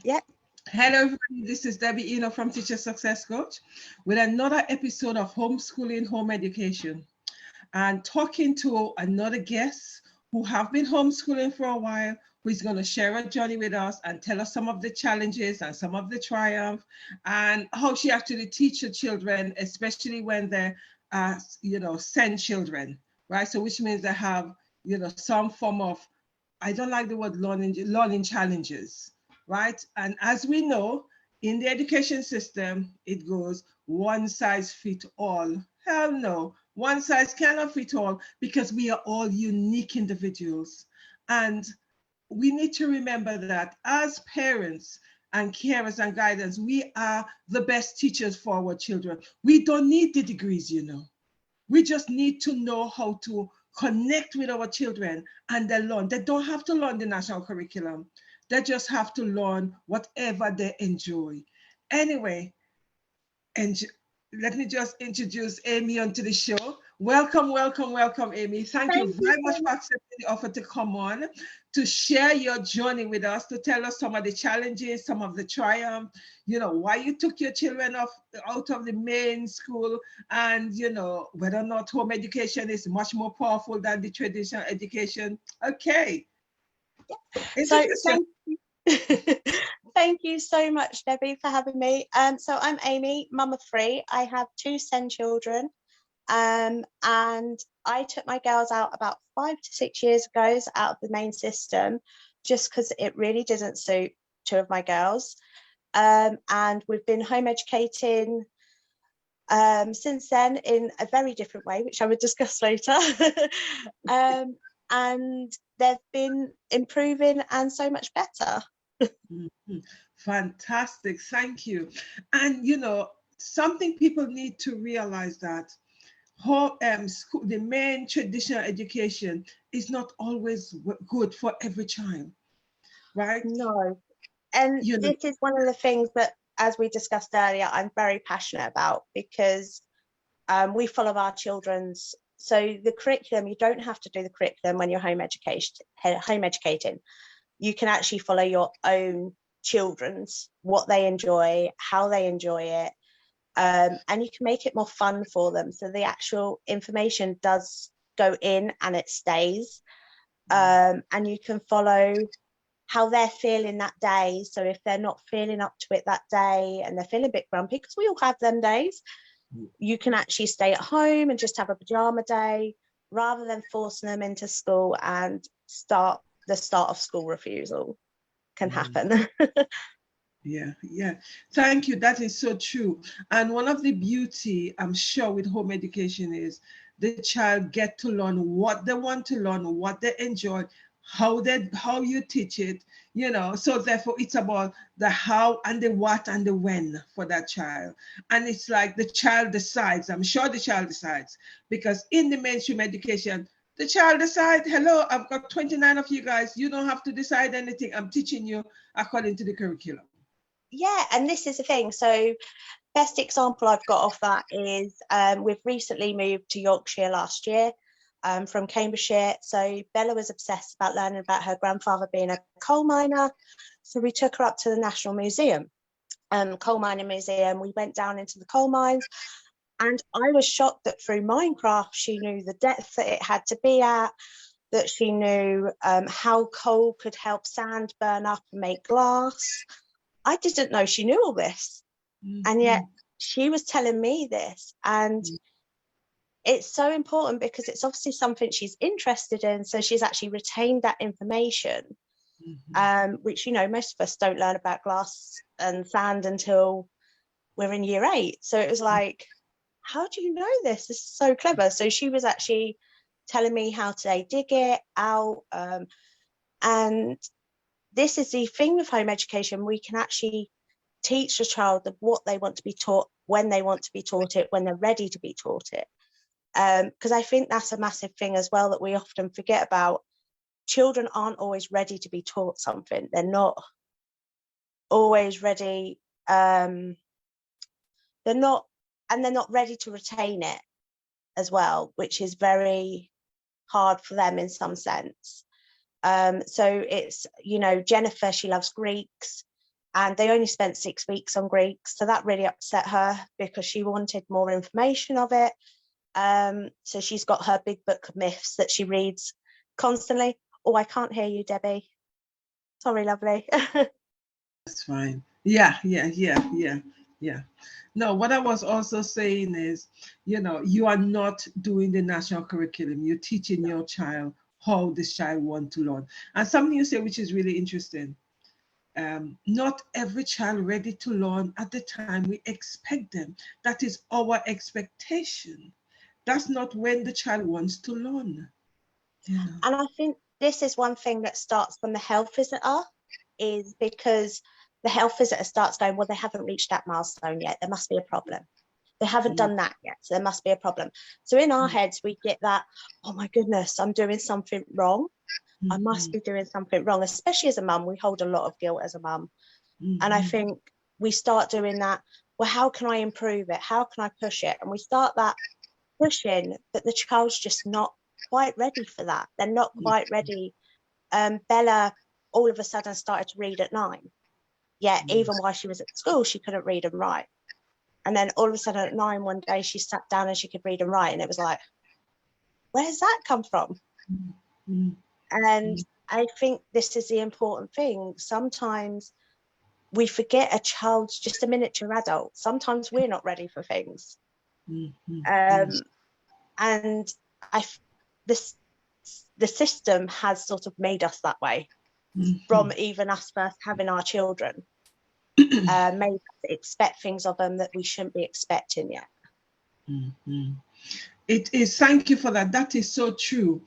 Yeah. Hello, everybody. This is Debbie Eno from Teacher Success Coach with another episode of Homeschooling Home Education, and talking to another guest who have been homeschooling for a while, who is going to share a journey with us and tell us some of the challenges and some of the triumph and how she actually teaches children, especially when they're, send children, right? So which means they have, some form of, I don't like the word learning challenges, right? And as we know, in the education system, it goes one size fit all. Hell no, one size cannot fit all because we are all unique individuals. And we need to remember that as parents and carers and guidance, we are the best teachers for our children. We don't need the degrees. We just need to know how to connect with our children and they learn. They don't have to learn the national curriculum. They just have to learn whatever they enjoy. Anyway, and let me just introduce Amy onto the show. Welcome, welcome, welcome, Amy. Thank you Thank you very much so for accepting the offer to come on, to share your journey with us, to tell us some of the challenges, some of the triumph, why you took your children out of the main school, and, whether or not home education is much more powerful than the traditional education. Okay. So Introduce yourself. thank you. Thank you so much, Debbie, for having me. So I'm Amy, mum of three. I have two SEND children. And I took my girls out about 5 to 6 years ago out of the main system, just because it really didn't suit two of my girls. And we've been home educating since then in a very different way, which I will discuss later. And they've been improving and so much better. Mhm. Fantastic. Thank you. And something people need to realize that school, the main traditional education is not always good for every child, right? No. And this is one of the things that, as we discussed earlier, I'm very passionate about, because we follow our children's. So the curriculum, you don't have to do the curriculum when you're home educating. You can actually follow your own children's, what they enjoy, how they enjoy it, and you can make it more fun for them. So the actual information does go in and it stays, and you can follow how they're feeling that day. So if they're not feeling up to it that day and they're feeling a bit grumpy, because we all have them days, you can actually stay at home and just have a pajama day rather than forcing them into school, and the start of school refusal can happen. Yeah. Thank you. That is so true. And one of the beauty, I'm sure, with home education is the child get to learn what they want to learn, what they enjoy, how you teach it, So therefore it's about the how and the what and the when for that child. And it's like the child decides. I'm sure the child decides, because in the mainstream education, the child decide, hello, I've got 29 of you guys. You don't have to decide anything. I'm teaching you according to the curriculum. Yeah, and this is the thing. So best example I've got of that is we've recently moved to Yorkshire last year from Cambridgeshire. So Bella was obsessed about learning about her grandfather being a coal miner. So we took her up to the National Museum, coal mining museum. We went down into the coal mines, and I was shocked that through Minecraft, she knew the depth that it had to be at, that she knew how coal could help sand burn up and make glass. I didn't know she knew all this. And yet she was telling me this. And it's so important because it's obviously something she's interested in. So she's actually retained that information, which, most of us don't learn about glass and sand until we're in year 8. So it was like, how do you know this? This is so clever. So she was actually telling me how to dig it out. And this is the thing with home education. We can actually teach the child what they want to be taught, when they want to be taught it, when they're ready to be taught it. Because I think that's a massive thing as well that we often forget about. Children aren't always ready to be taught something. They're not always ready. They're not ready to retain it as well, which is very hard for them in some sense. So it's, Jennifer, she loves Greeks, and they only spent 6 weeks on Greeks. So that really upset her because she wanted more information of it. So she's got her big book of myths that she reads constantly. Oh, I can't hear you, Debbie. Sorry, lovely. That's fine. Yeah. No, what I was also saying is, you are not doing the national curriculum. You're teaching your child how this child wants to learn. And something you say, which is really interesting. Not every child ready to learn at the time we expect them. That is our expectation. That's not when the child wants to learn. And I think this is one thing that starts from the health visitor, is because the health visitor starts going, well, they haven't reached that milestone yet. There must be a problem. They haven't done that yet, so there must be a problem. So in our heads, we get that, oh my goodness, I'm doing something wrong. I must be doing something wrong, especially as a mum. We hold a lot of guilt as a mum. And I think we start doing that. Well, how can I improve it? How can I push it? And we start that pushing, but the child's just not quite ready for that. They're not quite ready. Bella all of a sudden started to read at 9. Yet even while she was at school, she couldn't read and write. And then all of a sudden at 9 one day, she sat down and she could read and write. And it was like, where's that come from? And I think this is the important thing. Sometimes we forget a child's just a miniature adult. Sometimes we're not ready for things. And the system has sort of made us that way from even us first having our children. Made us expect things of them that we shouldn't be expecting yet. It is. Thank you for that. That is so true.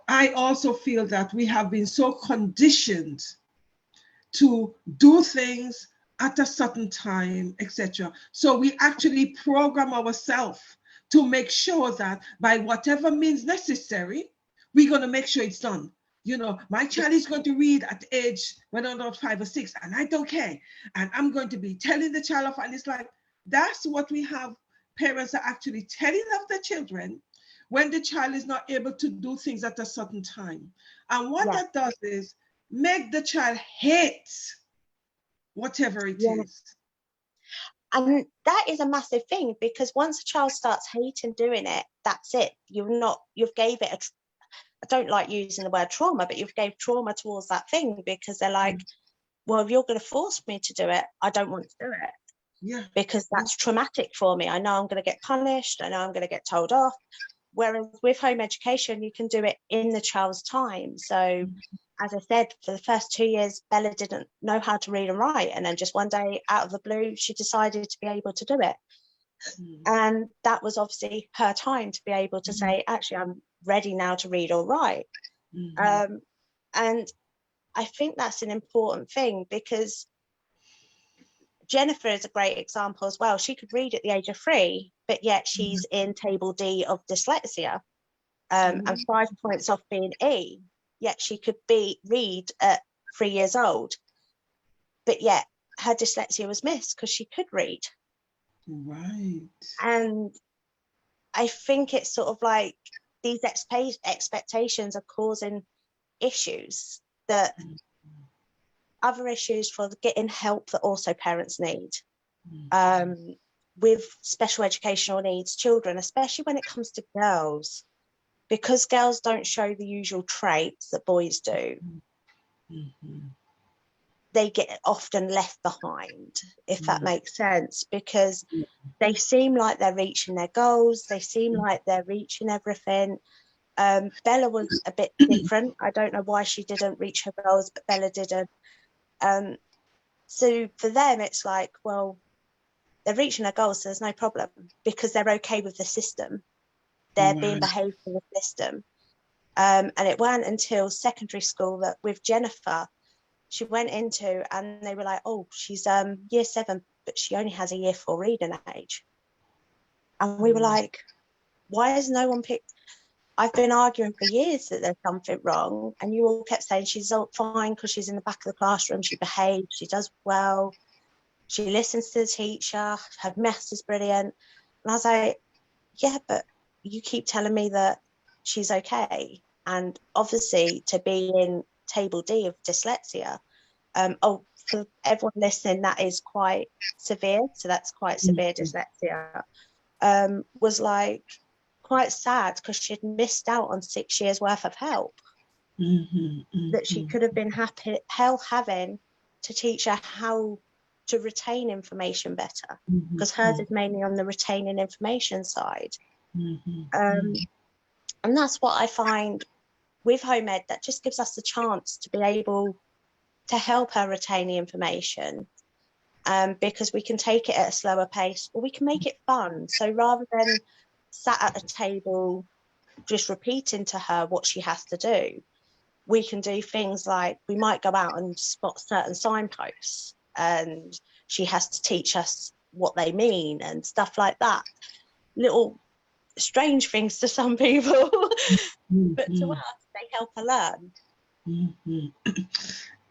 I also feel that we have been so conditioned to do things at a certain time, etc. So we actually program ourselves to make sure that by whatever means necessary, we're going to make sure it's done. My child is going to read at age when I'm not 5 or 6, and I don't care. And I'm going to be telling the child off, and it's like, that's what we have. Parents are actually telling of their children when the child is not able to do things at a certain time. And what that does is make the child hate whatever it is. And that is a massive thing, because once a child starts hating doing it, that's it. You've gave it I don't like using the word trauma, but you've gave trauma towards that thing, because they're like, well, if you're going to force me to do it, I don't want to do it. Yeah. Because that's traumatic for me. I know I'm going to get punished. I know I'm going to get told off. Whereas with home education, you can do it in the child's time. So as I said, for the first 2 years, Bella didn't know how to read and write. And then just one day out of the blue, she decided to be able to do it. And that was obviously her time to be able to say, actually, I'm ready now to read or write. And I think that's an important thing, because Jennifer is a great example as well. She could read at the age of 3, but yet she's in table D of dyslexia, and 5 points off being E, yet she could read at 3 years old, but yet her dyslexia was missed because she could read. Right. And I think it's sort of like these expectations are causing issues, that other issues for getting help that also parents need, with special educational needs children, especially when it comes to girls, because girls don't show the usual traits that boys do. They get often left behind, if that makes sense, because they seem like they're reaching their goals. They seem like they're reaching everything. Bella was a bit different. I don't know why she didn't reach her goals, but Bella didn't. So for them, it's like, well, they're reaching their goals, so there's no problem, because they're okay with the system. They're being behaved in the system. And it wasn't until secondary school that with Jennifer, she went into, and they were like, oh, she's year 7, but she only has a year 4 reading age. And we were like, why has no one picked? I've been arguing for years that there's something wrong, and you all kept saying she's all fine because she's in the back of the classroom, she behaves, she does well, she listens to the teacher, her maths is brilliant. And I was like, yeah, but you keep telling me that she's okay, And obviously to be in table D of dyslexia, for everyone listening, that is quite severe. So that's quite severe dyslexia. Was like quite sad because she'd missed out on 6 years worth of help that she could have been having to teach her how to retain information better, because hers is mainly on the retaining information side. And that's what I find with home ed, that just gives us the chance to be able to help her retain the information, because we can take it at a slower pace, or we can make it fun. So rather than sat at a table just repeating to her what she has to do, we can do things like we might go out and spot certain signposts and she has to teach us what they mean and stuff like that. Little strange things to some people, but to us, they help her learn.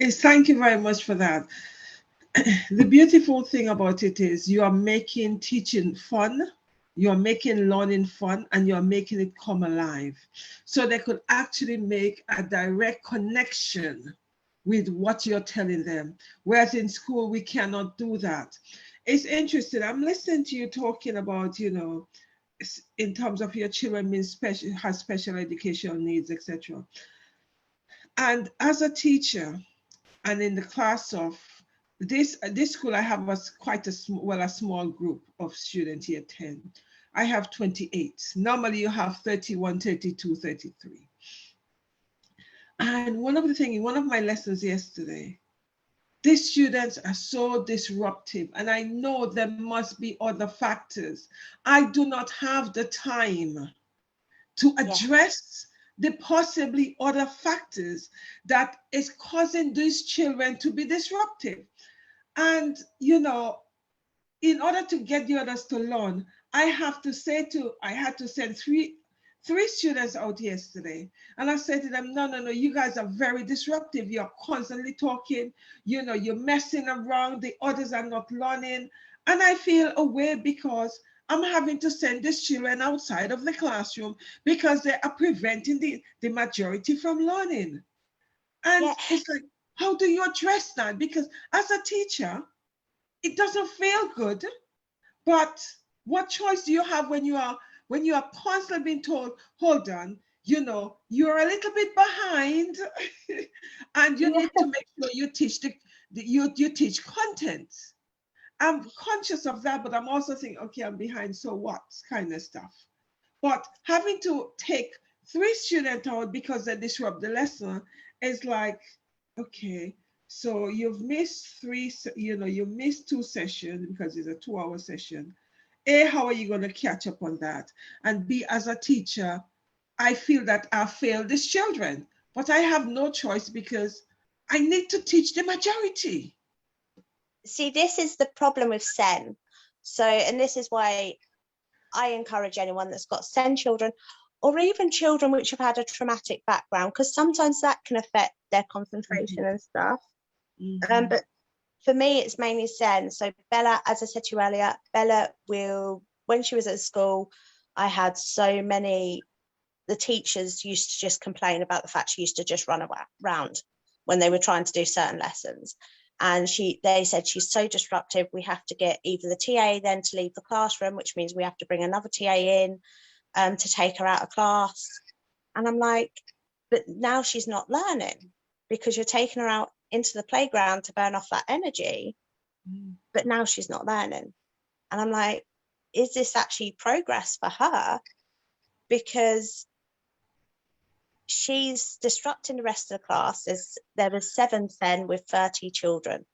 Yes, thank you very much for that. The beautiful thing about it is you are making teaching fun, you're making learning fun, and you're making it come alive. So they could actually make a direct connection with what you're telling them. Whereas in school, we cannot do that. It's interesting. I'm listening to you talking about, in terms of your children being special, has special educational needs, etc. And as a teacher, and in the class of this school, I have quite a small group of students here, 10. I have 28. Normally you have 31, 32, 33. And one of my lessons yesterday, these students are so disruptive, and I know there must be other factors. I do not have the time to address the possibly other factors that is causing these children to be disruptive. And, in order to get the others to learn, I had to send three students out yesterday. And I said to them, no, you guys are very disruptive. You're constantly talking, you're messing around. The others are not learning. And I feel away because I'm having to send these children outside of the classroom because they are preventing the majority from learning. And it's like, how do you address that? Because as a teacher, it doesn't feel good. But what choice do you have when you are constantly being told, hold on, you're a little bit behind and you need to make sure you teach you teach content. I'm conscious of that, but I'm also thinking, okay, I'm behind, so what kind of stuff. But having to take 3 students out because they disrupt the lesson is like, okay, so you've missed 3, you missed 2 sessions because it's a 2-hour session. A, how are you going to catch up on that? And B, as a teacher, I feel that I failed these children, but I have no choice because I need to teach the majority. See, this is the problem with SEN. So, and this is why I encourage anyone that's got SEN children, or even children which have had a traumatic background, because sometimes that can affect their concentration and stuff. But for me, it's mainly SEN. So Bella, as I said to you earlier, Bella when she was at school, I had so many, the teachers used to just complain about the fact she used to just run around when they were trying to do certain lessons. And they said she's so disruptive, we have to get either the TA then to leave the classroom, which means we have to bring another TA in to take her out of class. And I'm like, but now she's not learning because you're taking her out into the playground to burn off that energy, but now she's not learning. And I'm like, is this actually progress for her? Because she's disrupting the rest of the class. There was 7 SEN with 30 children,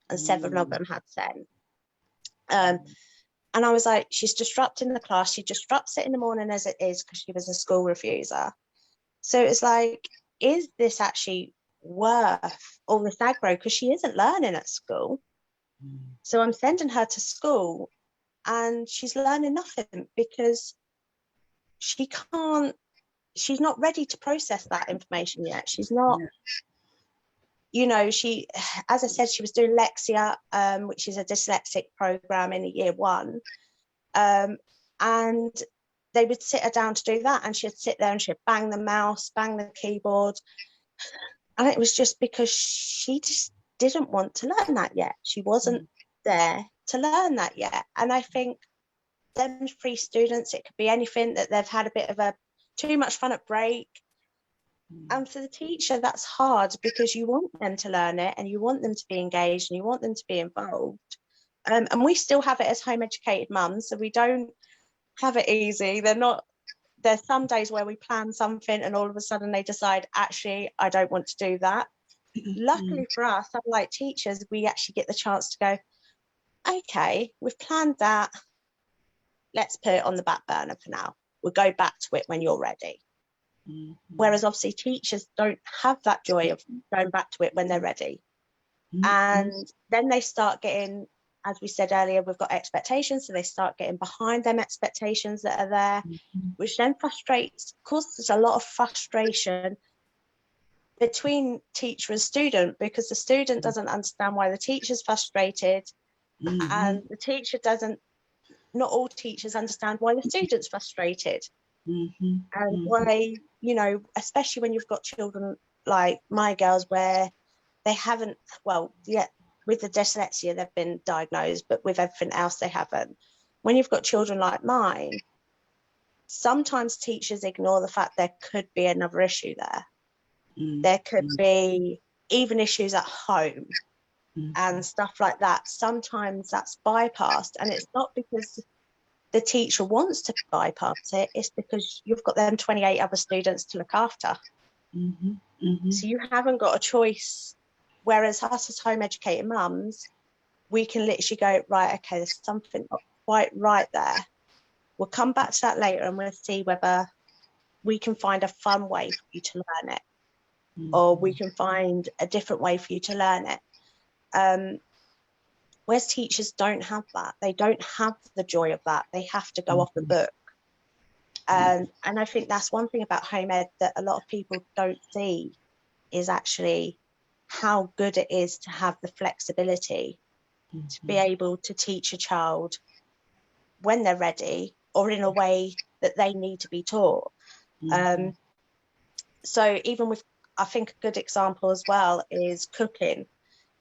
and 7 of them had SEN. And I was like, she's disrupting the class. She disrupts it in the morning as it is because she was a school refuser. So it's like, is this actually worth all this aggro? Because she isn't learning at school. So I'm sending her to school and she's learning nothing because she's not ready to process that information yet. She's not, she, as I said, she was doing Lexia, which is a dyslexic program in year 1. And they would sit her down to do that, and she'd sit there and she'd bang the mouse, bang the keyboard. And it was just because she just didn't want to learn that yet. She wasn't there to learn that yet. And I think them free students, it could be anything, that they've had a bit of a too much fun at break. And for the teacher, that's hard, because you want them to learn it and you want them to be engaged and you want them to be involved. And we still have it as home educated mums, so we don't have it easy. There's some days where we plan something and all of a sudden they decide, actually, I don't want to do that. Luckily for us, unlike teachers, we actually get the chance to go, okay, we've planned that, let's put it on the back burner for now. We'll go back to it when you're ready. Whereas obviously teachers don't have that joy of going back to it when they're ready. And then they start getting, as we said earlier, we've got expectations, so they start getting behind them expectations that are there, which then causes a lot of frustration between teacher and student, because the student doesn't understand why the teacher's frustrated, and the teacher doesn't, not all teachers understand why the student's frustrated. And why, you know, especially when you've got children like my girls, where they haven't, well, yet with the dyslexia they've been diagnosed, but with everything else they haven't. When you've got children like mine, sometimes teachers ignore the fact there could be another issue there. There could be even issues at home and stuff like that. Sometimes that's bypassed, and it's not because the teacher wants to bypass it, it's because you've got them 28 other students to look after. So you haven't got a choice. Whereas us as home educated mums, we can literally go, right, okay, there's something not quite right there. We'll come back to that later and we'll see whether we can find a fun way for you to learn it, or we can find a different way for you to learn it. Whereas teachers don't have that. They don't have the joy of that. They have to go off the book. And I think that's one thing about home ed that a lot of people don't see, is actually how good it is to have the flexibility to be able to teach a child when they're ready, or in a way that they need to be taught. So even with, I think a good example as well is cooking.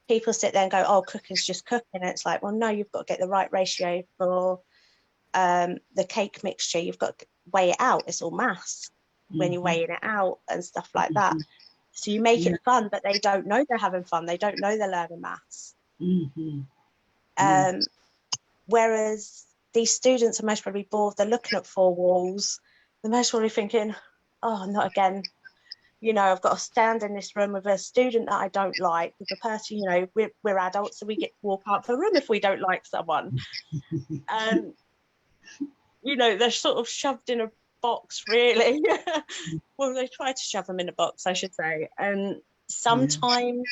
People sit there and go, oh, cooking's just cooking. And it's like, well, no, you've got to get the right ratio for the cake mixture. You've got to weigh it out. It's all maths when you're weighing it out and stuff like that. So you make it fun, but they don't know they're having fun. They don't know they're learning maths. Whereas these students are most probably bored. They're looking at four walls. They're most probably thinking, oh, not again. You know, I've got to stand in this room with a student that I don't like, with a person, you know, we're adults, so we get to walk out of the room if we don't like someone. You know, they're sort of shoved in a box, really. Well, they try to shove them in a box, I should say. And sometimes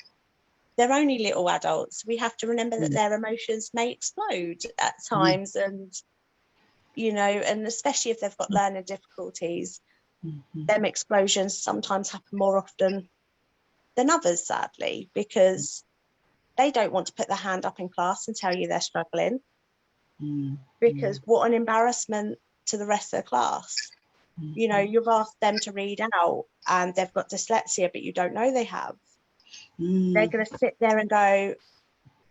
they're only little adults. We have to remember that their emotions may explode at times. And, you know, and especially if they've got learning difficulties, them explosions sometimes happen more often than others, sadly, because they don't want to put their hand up in class and tell you they're struggling, because what an embarrassment to the rest of the class. You know, you've asked them to read out and they've got dyslexia, but you don't know they have. They're going to sit there and go,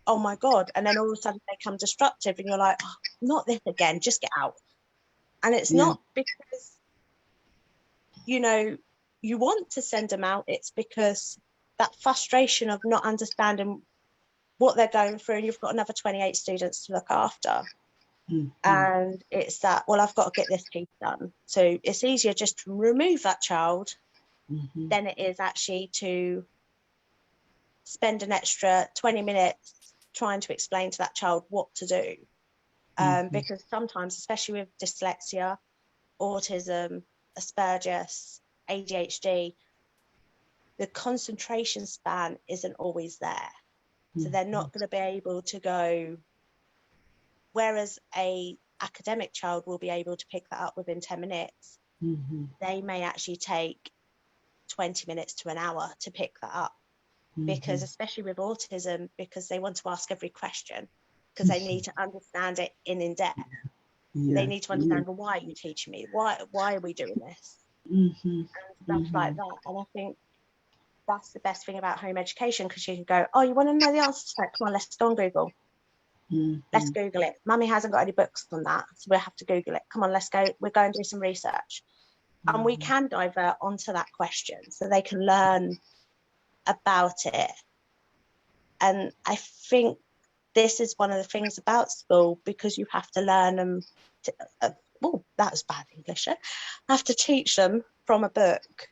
oh my God, and then all of a sudden they become destructive and you're like, oh, not this again, just get out. And it's not because, you know, you want to send them out, it's because that frustration of not understanding what they're going through, and you've got another 28 students to look after. And it's that, well, I've got to get this piece done. So it's easier just to remove that child than it is actually to spend an extra 20 minutes trying to explain to that child what to do. Because sometimes, especially with dyslexia, autism, Asperger's, ADHD, the concentration span isn't always there. So they're not going to be able to go, whereas a academic child will be able to pick that up within 10 minutes. They may actually take 20 minutes to an hour to pick that up, because especially with autism, because they want to ask every question, because they need to understand it in depth. They need to understand, well, why are you teaching me? Why are we doing this? And stuff like that. And I think that's the best thing about home education, because you can go, oh, you want to know the answer to that? Come on, let's go on Google. Let's Google it. Mummy hasn't got any books on that, so we'll have to Google it. Come on, let's go. We'll go and do some research. And we can divert onto that question so they can learn about it. And I think this is one of the things about school, because you have to learn them. Oh, that was bad English. I have to teach them from a book.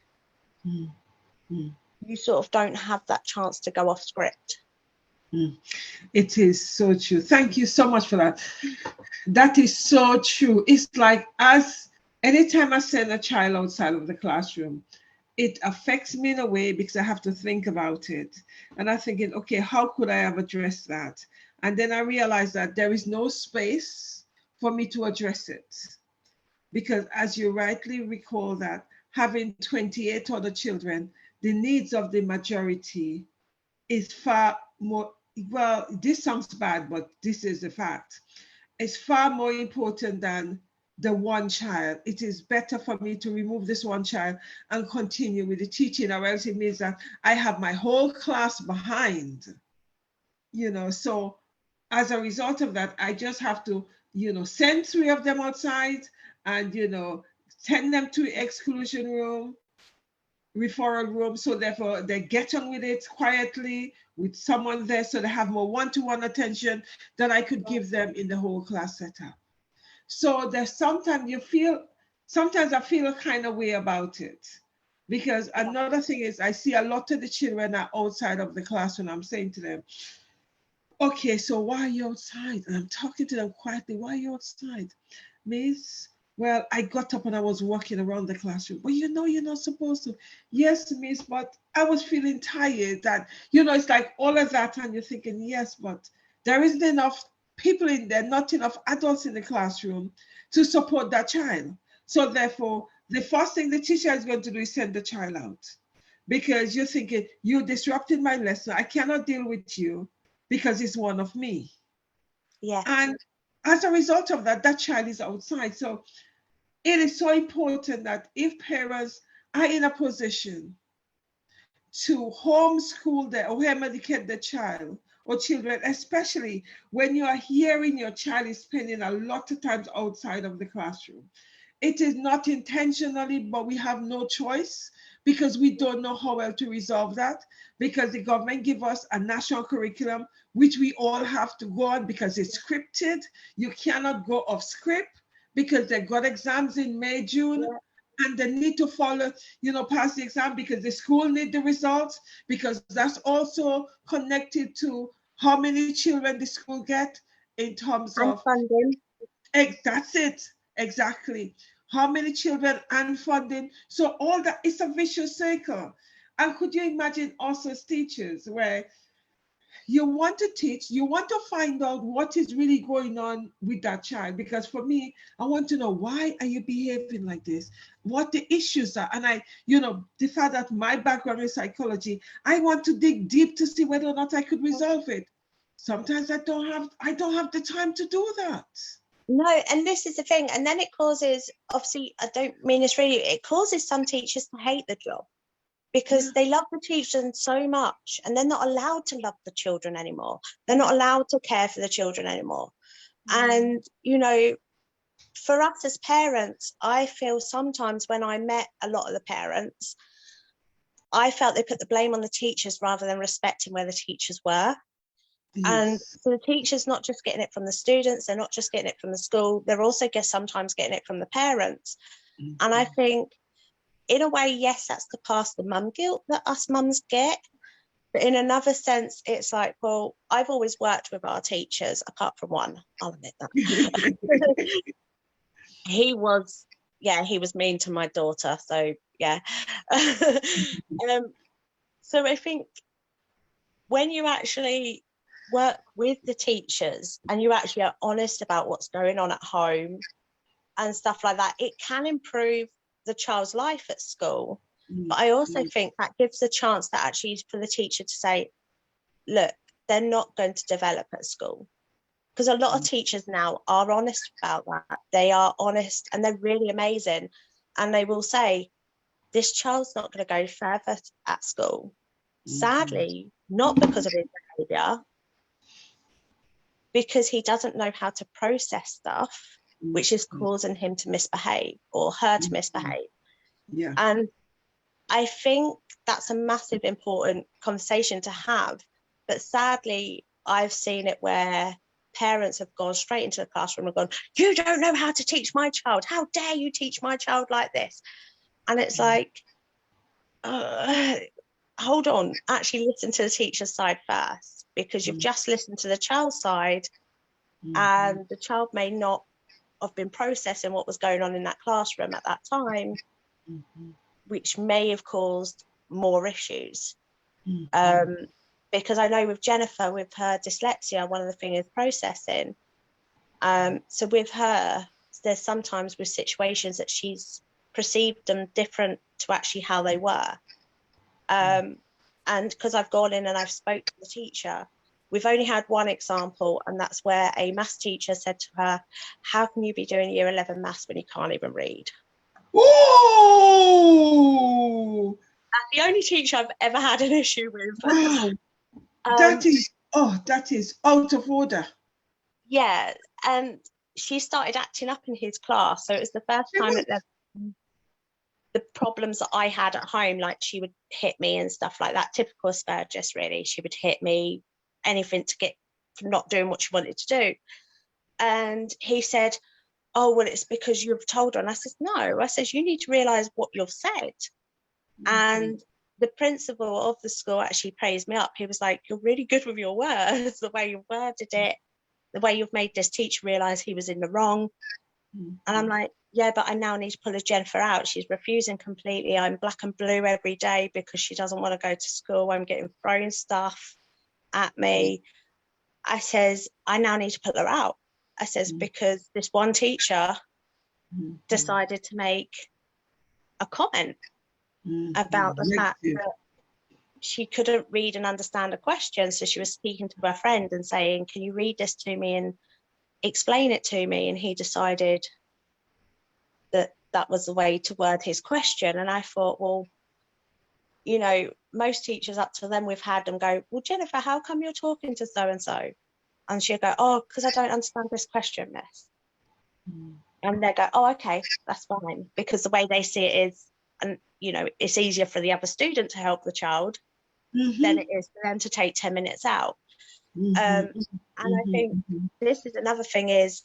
You sort of don't have that chance to go off script. It is so true. Thank you so much for that. That is so true. It's like, as anytime I send a child outside of the classroom, it affects me in a way because I have to think about it. And I'm thinking, okay, how could I have addressed that? And then I realized that there is no space for me to address it. Because as you rightly recall, that having 28 other children, the needs of the majority is far more, well, this sounds bad, but this is a fact. It's far more important than the one child. It is better for me to remove this one child and continue with the teaching, or else it means that I have my whole class behind, so as a result of that, I just have to, send 3 of them outside and, send them to exclusion room, referral room, so therefore they get on with it quietly with someone there, so they have more one-to-one attention than I could give them in the whole class setup. So there's sometimes I feel a kind of way about it, because another thing is, I see a lot of the children are outside of the class when I'm saying to them, okay, so why are you outside? And I'm talking to them quietly, why are you outside? Miss, well, I got up and I was walking around the classroom. Well, you're not supposed to. Yes, miss, but I was feeling tired. That, it's like all of that. And you're thinking, yes, but there isn't enough people in there, not enough adults in the classroom to support that child. So therefore, the first thing the teacher is going to do is send the child out, because you're thinking, you disrupted my lesson. I cannot deal with you because it's one of me. Yeah. And as a result of that, that child is outside. So it is so important that if parents are in a position to homeschool or home educate the child or children, especially when you are hearing your child is spending a lot of times outside of the classroom. It is not intentionally, but we have no choice, because we don't know how well to resolve that, because the government give us a national curriculum, which we all have to go on because it's scripted. You cannot go off script, because they got exams in May, June, and they need to follow, pass the exam, because the school need the results, because that's also connected to how many children the school get in terms of funding. That's it, exactly. How many children and funding. So all that is a vicious circle. And could you imagine us as teachers, where you want to teach, you want to find out what is really going on with that child? Because for me, I want to know, why are you behaving like this? What the issues are. And the fact that my background is psychology, I want to dig deep to see whether or not I could resolve it. Sometimes I don't have the time to do that. No, and this is the thing. And then it causes, obviously, I don't mean this really, it causes some teachers to hate the job, because they love the children so much, and they're not allowed to love the children anymore. They're not allowed to care for the children anymore. And, for us as parents, I feel sometimes when I met a lot of the parents, I felt they put the blame on the teachers rather than respecting where the teachers were. Yes. And so the teachers not just getting it from the students, they're not just getting it from the school, they're also sometimes getting it from the parents. And I think, in a way, yes, that's to pass the mum guilt that us mums get. But in another sense, it's like, well, I've always worked with our teachers, apart from one, I'll admit that. He was mean to my daughter. So, yeah. So I think when you actually work with the teachers and you actually are honest about what's going on at home and stuff like that, it can improve the child's life at school. But I also think that gives a chance that actually for the teacher to say, look, they're not going to develop at school. because a lot of teachers now are honest about that. They are honest and they're really amazing. And they will say, this child's not going to go further at school. Sadly, not because of his behaviour, because he doesn't know how to process stuff, which is causing him to misbehave or her to misbehave. Yeah. And I think that's a massive important conversation to have. But sadly, I've seen it where parents have gone straight into the classroom and gone, you don't know how to teach my child. How dare you teach my child like this? And it's like, hold on, actually listen to the teacher's side first, because you've just listened to the child's side and the child may not have been processing what was going on in that classroom at that time, which may have caused more issues. Because I know with Jennifer, with her dyslexia, one of the things is processing. So with her, there's sometimes with situations that she's perceived them different to actually how they were. And because I've gone in and I've spoke to the teacher, we've only had one example, and that's where a maths teacher said to her, how can you be doing year 11 maths when you can't even read? Oh! That's the only teacher I've ever had an issue with. Wow. That is out of order. Yeah, and she started acting up in his class. So it was the first time that the problems that I had at home, like she would hit me and stuff like that, typical Asperger's really. She would hit me, anything to get from not doing what she wanted to do. And he said, oh, well, it's because you've told her. And I said, no. I said, you need to realise what you've said. And the principal of the school actually praised me up. He was like, you're really good with your words, the way you worded it, the way you've made this teacher realise he was in the wrong. And I'm like, yeah, but I now need to pull a Jennifer out. She's refusing completely. I'm black and blue every day because she doesn't want to go to school. I'm getting thrown stuff at me. I says, I now need to pull her out. I says, because this one teacher decided to make a comment about the fact that she couldn't read and understand a question. So she was speaking to her friend and saying, can you read this to me and explain it to me? And he decided that that was the way to word his question. And I thought, well, you know, most teachers up to then we've had them go, well, Jennifer, how come you're talking to so-and-so? And she'll go, oh, because I don't understand this question, miss. And they go, oh, okay, that's fine. Because the way they see it is, and, you know, it's easier for the other student to help the child than it is for them to take 10 minutes out. And I think this is another thing is,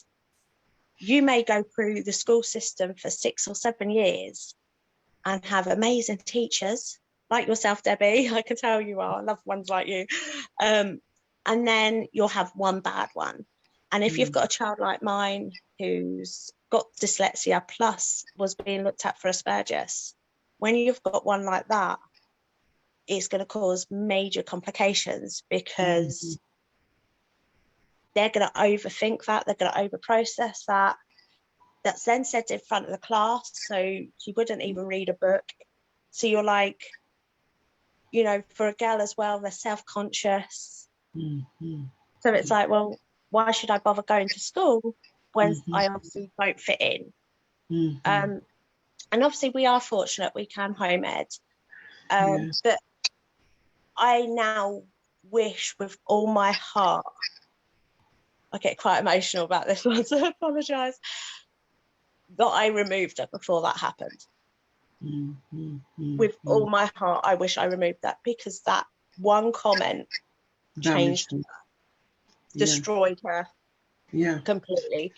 you may go through the school system for 6 or 7 years and have amazing teachers like yourself, Debbie. I can tell you are. I love ones like you. And then you'll have one bad one. And if you've got a child like mine who's got dyslexia plus was being looked at for Asperger's, when you've got one like that, it's going to cause major complications because they're going to overthink that, they're going to overprocess that. That's then said in front of the class, so she wouldn't even read a book. So you're like, you know, for a girl as well, they're self-conscious. So it's like, well, why should I bother going to school when I obviously don't fit in? And obviously we are fortunate we can home ed. But I now wish with all my heart, I get quite emotional about this one, so I apologise, that I removed her before that happened. With all my heart, I wish I removed that, because that one comment changed her, destroyed her completely.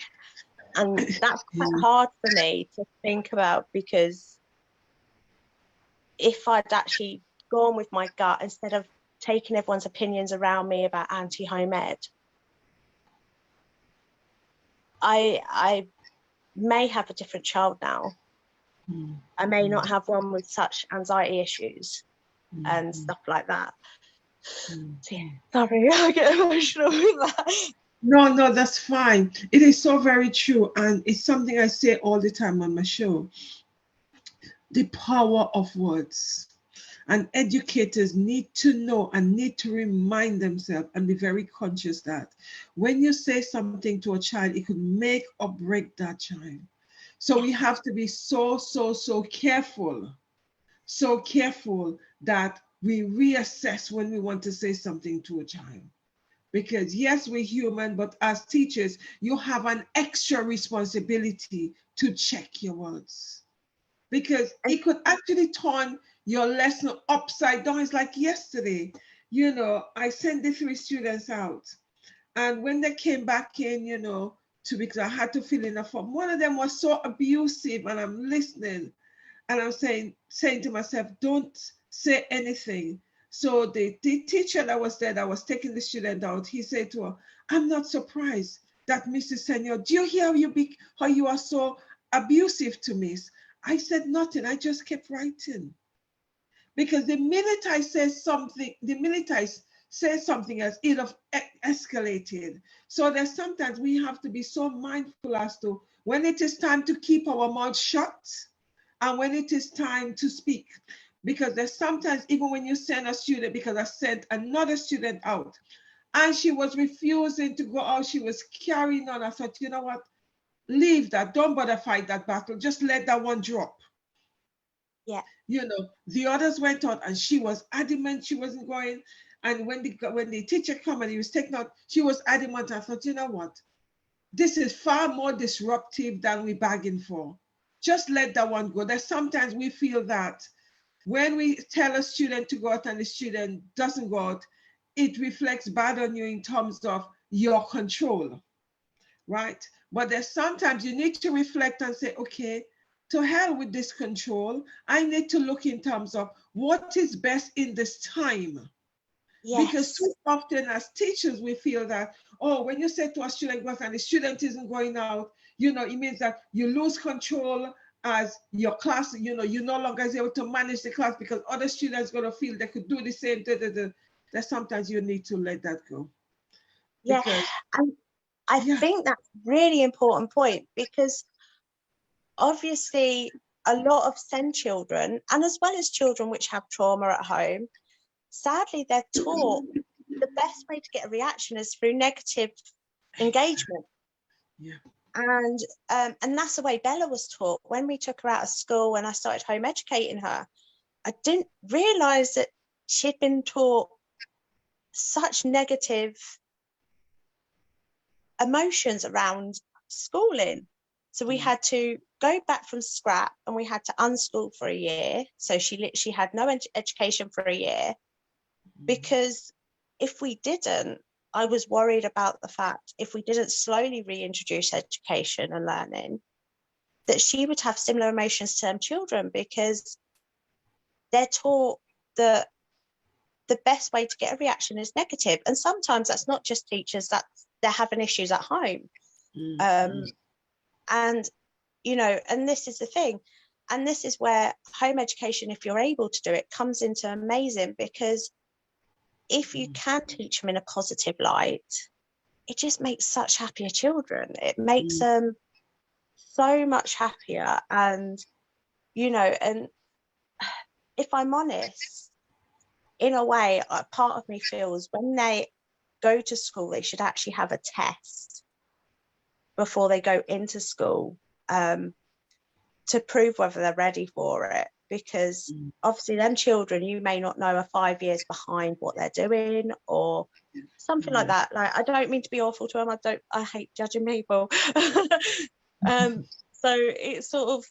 And that's quite hard for me to think about, because if I'd actually gone with my gut instead of taking everyone's opinions around me about anti-home ed, I may have a different child now. I may not have one with such anxiety issues and stuff like that. So, yeah, sorry, I get emotional with that. No, that's fine. It is so very true. And it's something I say all the time on my show. The power of words. And educators need to know and need to remind themselves and be very conscious that when you say something to a child, it could make or break that child. So we have to be so careful, that we reassess when we want to say something to a child. Because yes, we're human, but as teachers, you have an extra responsibility to check your words. Because it could actually turn your lesson upside down. It's like yesterday, I sent the 3 students out. And when they came back in, because I had to fill in a form, one of them was so abusive, and I'm listening. And I'm saying to myself, don't say anything. So the teacher that was there, that was taking the student out, he said to her, I'm not surprised that Mrs. Senior, do you hear how you are so abusive to Miss? I said nothing, I just kept writing. Because the minute I say something, else, it have escalated. So there's sometimes we have to be so mindful as to when it is time to keep our mouth shut, and when it is time to speak. Because there's sometimes, even when you send a student, because I sent another student out, and she was refusing to go out, she was carrying on. I thought, you know what, leave that, don't bother fight that battle, just let that one drop. Yeah. The others went out, and she was adamant she wasn't going. And when the teacher came and he was taken out, she was adamant. I thought, you know what, this is far more disruptive than we bargained for. Just let that one go. There's sometimes we feel that when we tell a student to go out and the student doesn't go out, it reflects bad on you in terms of your control, right? But there's sometimes you need to reflect and say, okay, to hell with this control. I need to look in terms of what is best in this time. Yes. Because too often as teachers, we feel that, oh, when you say to a student, go out and the student isn't going out, it means that you lose control as your class, you're no longer able to manage the class because other students going to feel they could do the same. That sometimes you need to let that go. Yeah, and I think that's a really important point, because obviously a lot of SEND children, and as well as children which have trauma at home, sadly they're taught the best way to get a reaction is through negative engagement. Yeah. And that's the way Bella was taught. When we took her out of school and I started home educating her, I didn't realise that she'd been taught such negative emotions around schooling. So we had to go back from scrap, and we had to unschool for a year. So she literally had no education for a year, because if we didn't, I was worried about the fact if we didn't slowly reintroduce education and learning, that she would have similar emotions to them children, because they're taught that the best way to get a reaction is negative. And sometimes that's not just teachers, that they're having issues at home. And this is the thing, and this is where home education, if you're able to do it, comes into amazing, because if you can teach them in a positive light, it just makes such happier children. It makes them so much happier. And and if I'm honest, in a way, part of me feels when they go to school, they should actually have a test before they go into school, to prove whether they're ready for it. Because obviously them children, you may not know, are 5 years behind what they're doing or something like that. Like, I don't mean to be awful to them. I hate judging people. So it's sort of,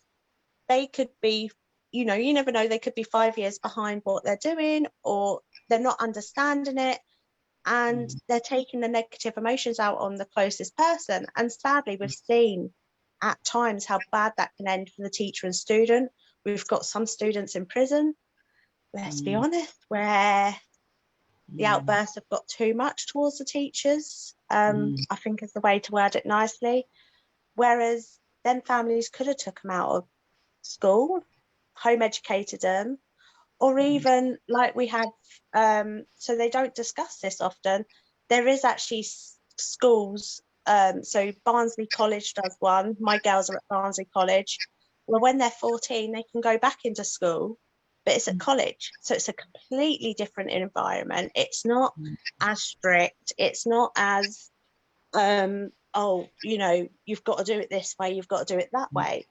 they could be, you never know, they could be 5 years behind what they're doing, or they're not understanding it, and they're taking the negative emotions out on the closest person. And sadly, we've seen at times how bad that can end for the teacher and student. We've got some students in prison, let's be honest, where the outbursts have got too much towards the teachers, I think is the way to word it nicely. Whereas then families could have took them out of school, home educated them, or even like we had, so they don't discuss this often, there is actually schools, so Barnsley College does one, my girls are at Barnsley College, well, when they're 14 they can go back into school, but it's at college, so it's a completely different environment. It's not as strict, it's not as oh, you know, you've got to do it this way, you've got to do it that way.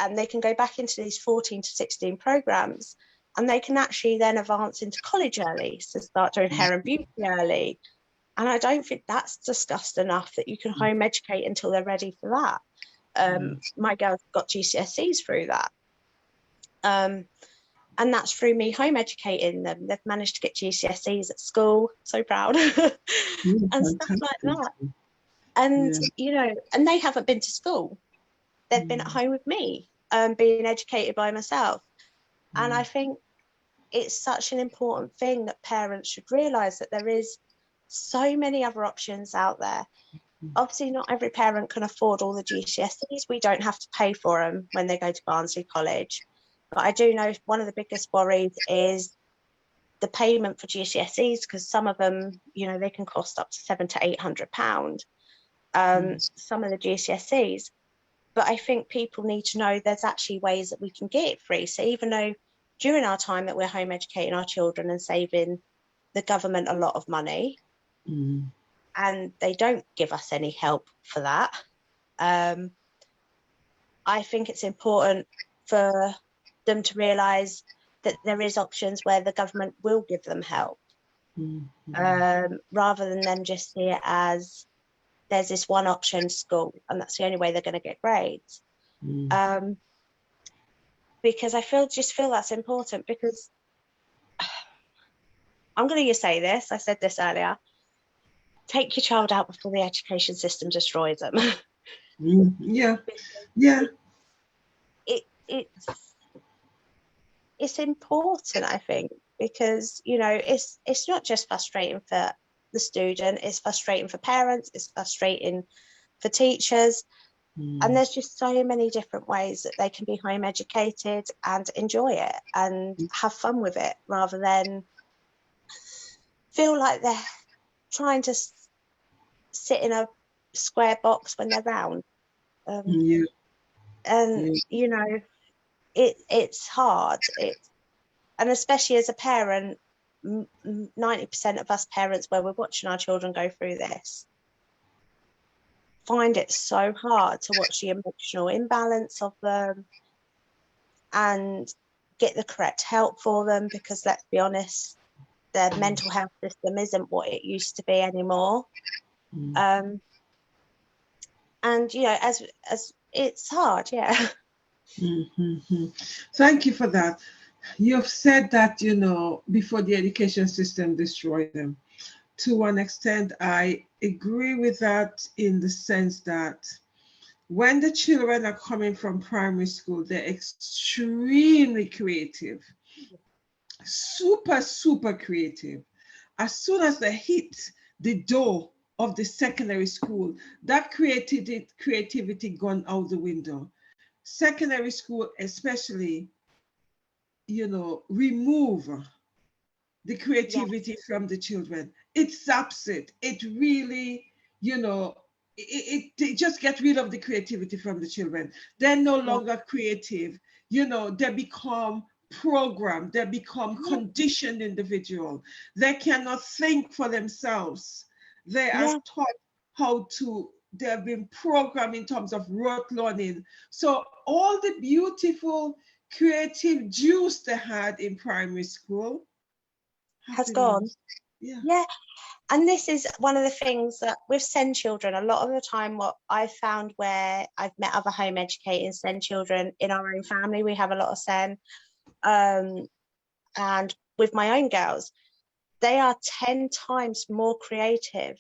And they can go back into these 14 to 16 programs, and they can actually then advance into college early, so start doing hair and beauty early. And I don't think that's discussed enough, that you can home educate until they're ready for that. My girls got GCSEs through that. And that's through me home educating them. They've managed to get GCSEs at school. So proud. And stuff like that. And, you know, and they haven't been to school. They've been at home with me, being educated by myself. And I think it's such an important thing that parents should realise, that there is so many other options out there. Obviously, not every parent can afford all the GCSEs. We don't have to pay for them when they go to Barnsley College. But I do know one of the biggest worries is the payment for GCSEs, because some of them, you know, they can cost up to £700 to £800. Some of the GCSEs. But I think people need to know there's actually ways that we can get it free. So even though during our time that we're home educating our children and saving the government a lot of money, and they don't give us any help for that, I think it's important for them to realise that there is options where the government will give them help, rather than them just see it as there's this one option school and that's the only way they're going to get grades. Because I feel that's important, because I'm going to say this, I said this earlier, take your child out before the education system destroys them. It's important, I think, because, you know, it's not just frustrating for the student, it's frustrating for parents, it's frustrating for teachers, and there's just so many different ways that they can be home educated and enjoy it and have fun with it, rather than feel like they're trying to sit in a square box when they're round. You know, it's hard. And especially as a parent, 90% of us parents, where we're watching our children go through this, find it so hard to watch the emotional imbalance of them and get the correct help for them, because let's be honest, their mental health system isn't what it used to be anymore. And you know, as it's hard. Thank you for that. You have said that, you know, before the education system destroyed them. To one extent, I agree with that, in the sense that when the children are coming from primary school, they're extremely creative, super creative. As soon as they hit the door of the secondary school, that creativity gone out the window. Secondary school especially, you know, remove the creativity from the children. It zaps it. It really, you know, it just get rid of the creativity from the children. They're no longer creative. You know, they become programmed. They become conditioned individual. They cannot think for themselves. They are taught how to, they've been programmed in terms of rote learning. So all the beautiful creative juice they had in primary school has gone. And this is one of the things that with SEND children, a lot of the time what I've found, where I've met other home educating SEND children in our own family, we have a lot of SEND, and with my own girls, they are 10 times more creative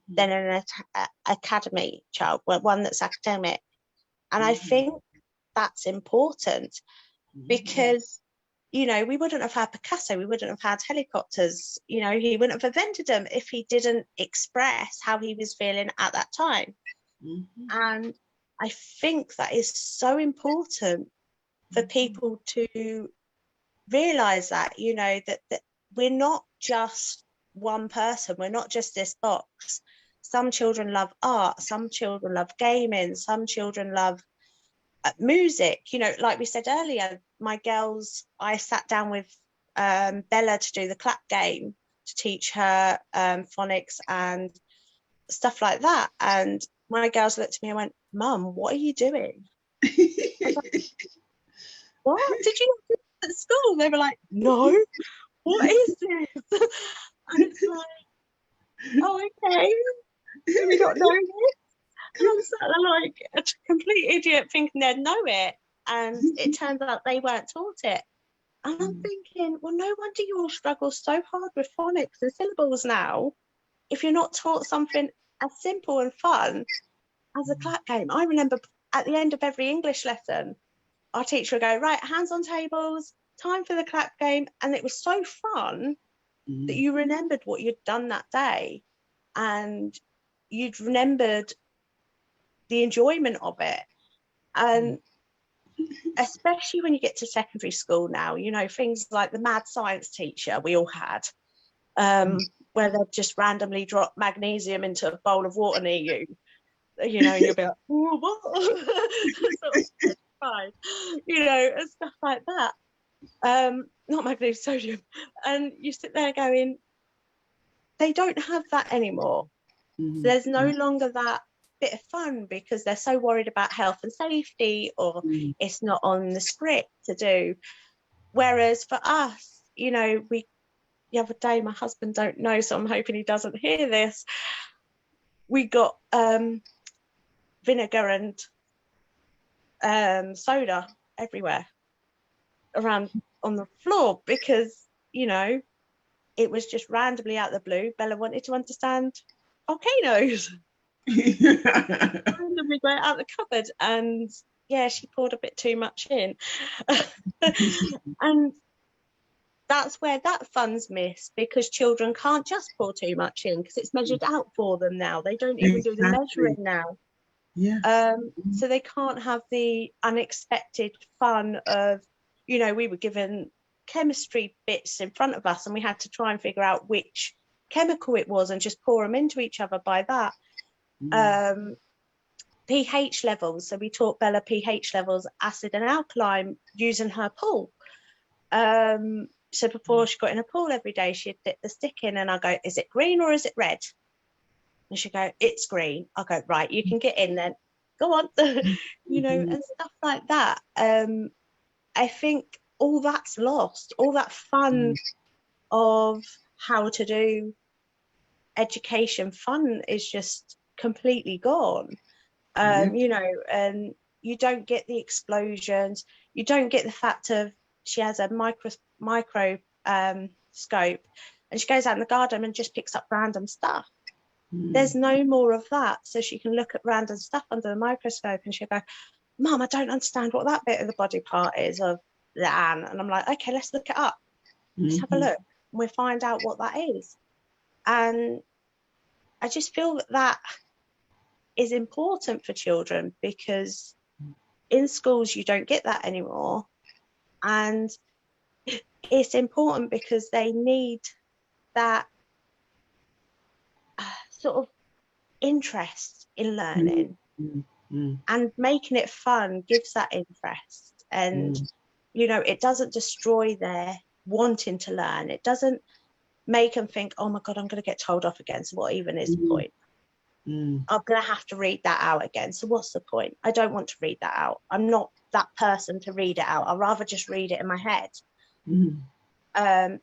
than an academy child, one that's academic. And I think that's important, because you know, we wouldn't have had Picasso, we wouldn't have had helicopters, you know, he wouldn't have invented them if he didn't express how he was feeling at that time. And I think that is so important for people to realise that, you know, that we're not just one person, we're not just this box. Some children love art, some children love gaming, some children love music, you know, like we said earlier, my girls, I sat down with Bella to do the clap game to teach her phonics and stuff like that. And my girls looked at me and went, Mum, what are you doing? I was like, what? Did you do this at school? They were like, no, what is this? And it's like, oh, okay. Do we not know this? And I'm sat there like a complete idiot thinking they'd know it. And it turns out they weren't taught it. And I'm thinking, well, no wonder you all struggle so hard with phonics and syllables now if you're not taught something as simple and fun as a clap game. I remember at the end of every English lesson, our teacher would go, right, hands on tables, time for the clap game. And it was so fun that you remembered what you'd done that day and you'd remembered the enjoyment of it. And especially when you get to secondary school now, you know, things like the mad science teacher we all had, where they'd just randomly drop magnesium into a bowl of water near you, you know, and you'll be like, oh, what? Sort of fine, you know, and stuff like that. Not magnesium, sodium. And you sit there going, they don't have that anymore. There's no longer that bit of fun because they're so worried about health and safety, or it's not on the script to do. Whereas for us, you know, the other day, my husband don't know, so I'm hoping he doesn't hear this, we got vinegar and soda everywhere around on the floor because, you know, it was just randomly out of the blue. Bella wanted to understand volcanoes. Randomly got it out of the cupboard, and yeah, she poured a bit too much in. And that's where that fun's missed, because children can't just pour too much in because it's measured out for them now. They don't even do the measuring now. So they can't have the unexpected fun of, you know, we were given chemistry bits in front of us and we had to try and figure out which chemical it was and just pour them into each other by that. pH levels, so we taught Bella pH levels, acid and alkaline, using her pool. So before she got in a pool every day, she'd dip the stick in and I'll go, is it green or is it red? And she'd go, it's green. I'll go, right, you can get in then, go on. You know, and stuff like that. I think all that's lost, all that fun of how to do education fun is just completely gone. You know, and you don't get the explosions, you don't get the fact of she has a micro scope and she goes out in the garden and just picks up random stuff. There's no more of that, so she can look at random stuff under the microscope and she'll go, Mum, I don't understand what that bit of the body part is of the ant. And I'm like, okay, let's look it up, let's have a look, and we'll find out what that is. And I just feel that is important for children, because in schools you don't get that anymore, and it's important because they need that sort of interest in learning, and making it fun gives that interest, and you know, it doesn't destroy their wanting to learn. It doesn't make them think, oh my god, I'm going to get told off again, so what even is the point? I'm going to have to read that out again, so what's the point? I don't want to read that out. I'm not that person to read it out. I'd rather just read it in my head.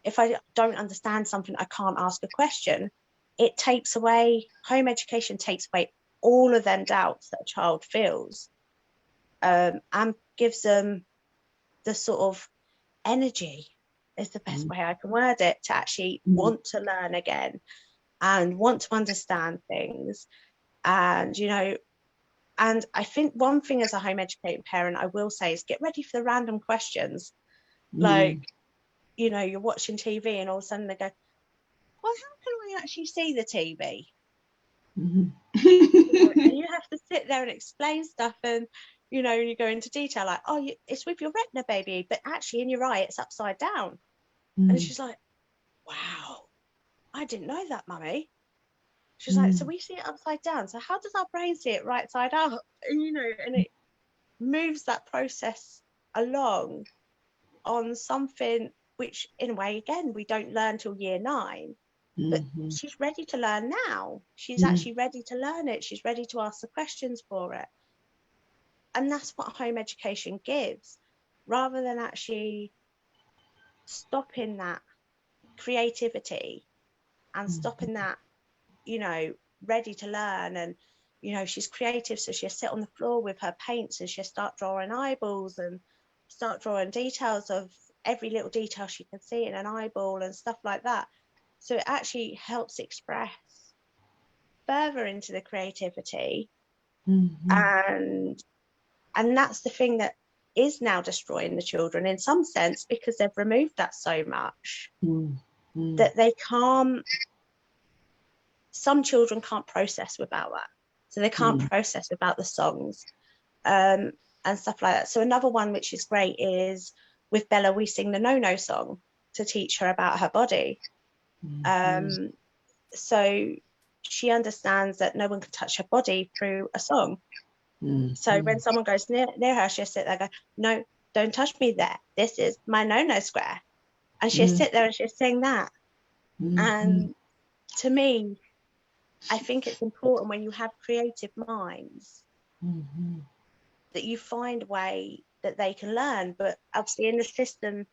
If I don't understand something, I can't ask a question. It takes away, home education takes away all of them doubts that a child feels, and gives them the sort of energy, is the best way I can word it, to actually want to learn again and want to understand things. And you know, and I think one thing as a home educating parent I will say is get ready for the random questions. Like, you know, you're watching TV and all of a sudden they go, well, how can we actually see the TV? You know, and you have to sit there and explain stuff, and you know, you go into detail like, oh, it's with your retina, baby, but actually in your eye it's upside down. And she's like, wow, I didn't know that, mummy. She's like, so we see it upside down, so how does our brain see it right side up? And you know, and it moves that process along. on something which, in a way, again, we don't learn till year 9. But she's ready to learn now. She's actually ready to learn it. She's ready to ask the questions for it. And that's what home education gives, rather than actually stopping that creativity and stopping that, you know, ready to learn. And, you know, she's creative, so she'll sit on the floor with her paints and she'll start drawing eyeballs and start drawing details of every little detail she can see in an eyeball and stuff like that. So it actually helps express further into the creativity. And that's the thing that is now destroying the children in some sense, because they've removed that so much that they can't, some children can't process without that. So they can't process without the songs and stuff like that. So another one which is great is with Bella, we sing the No-No song to teach her about her body. So she understands that no one can touch her body through a song. So when someone goes near her, she'll sit there and go, no, don't touch me there. This is my no-no square. And she'll sit there and she'll sing that. And to me, I think it's important when you have creative minds that you find a way that they can learn. But obviously in the system,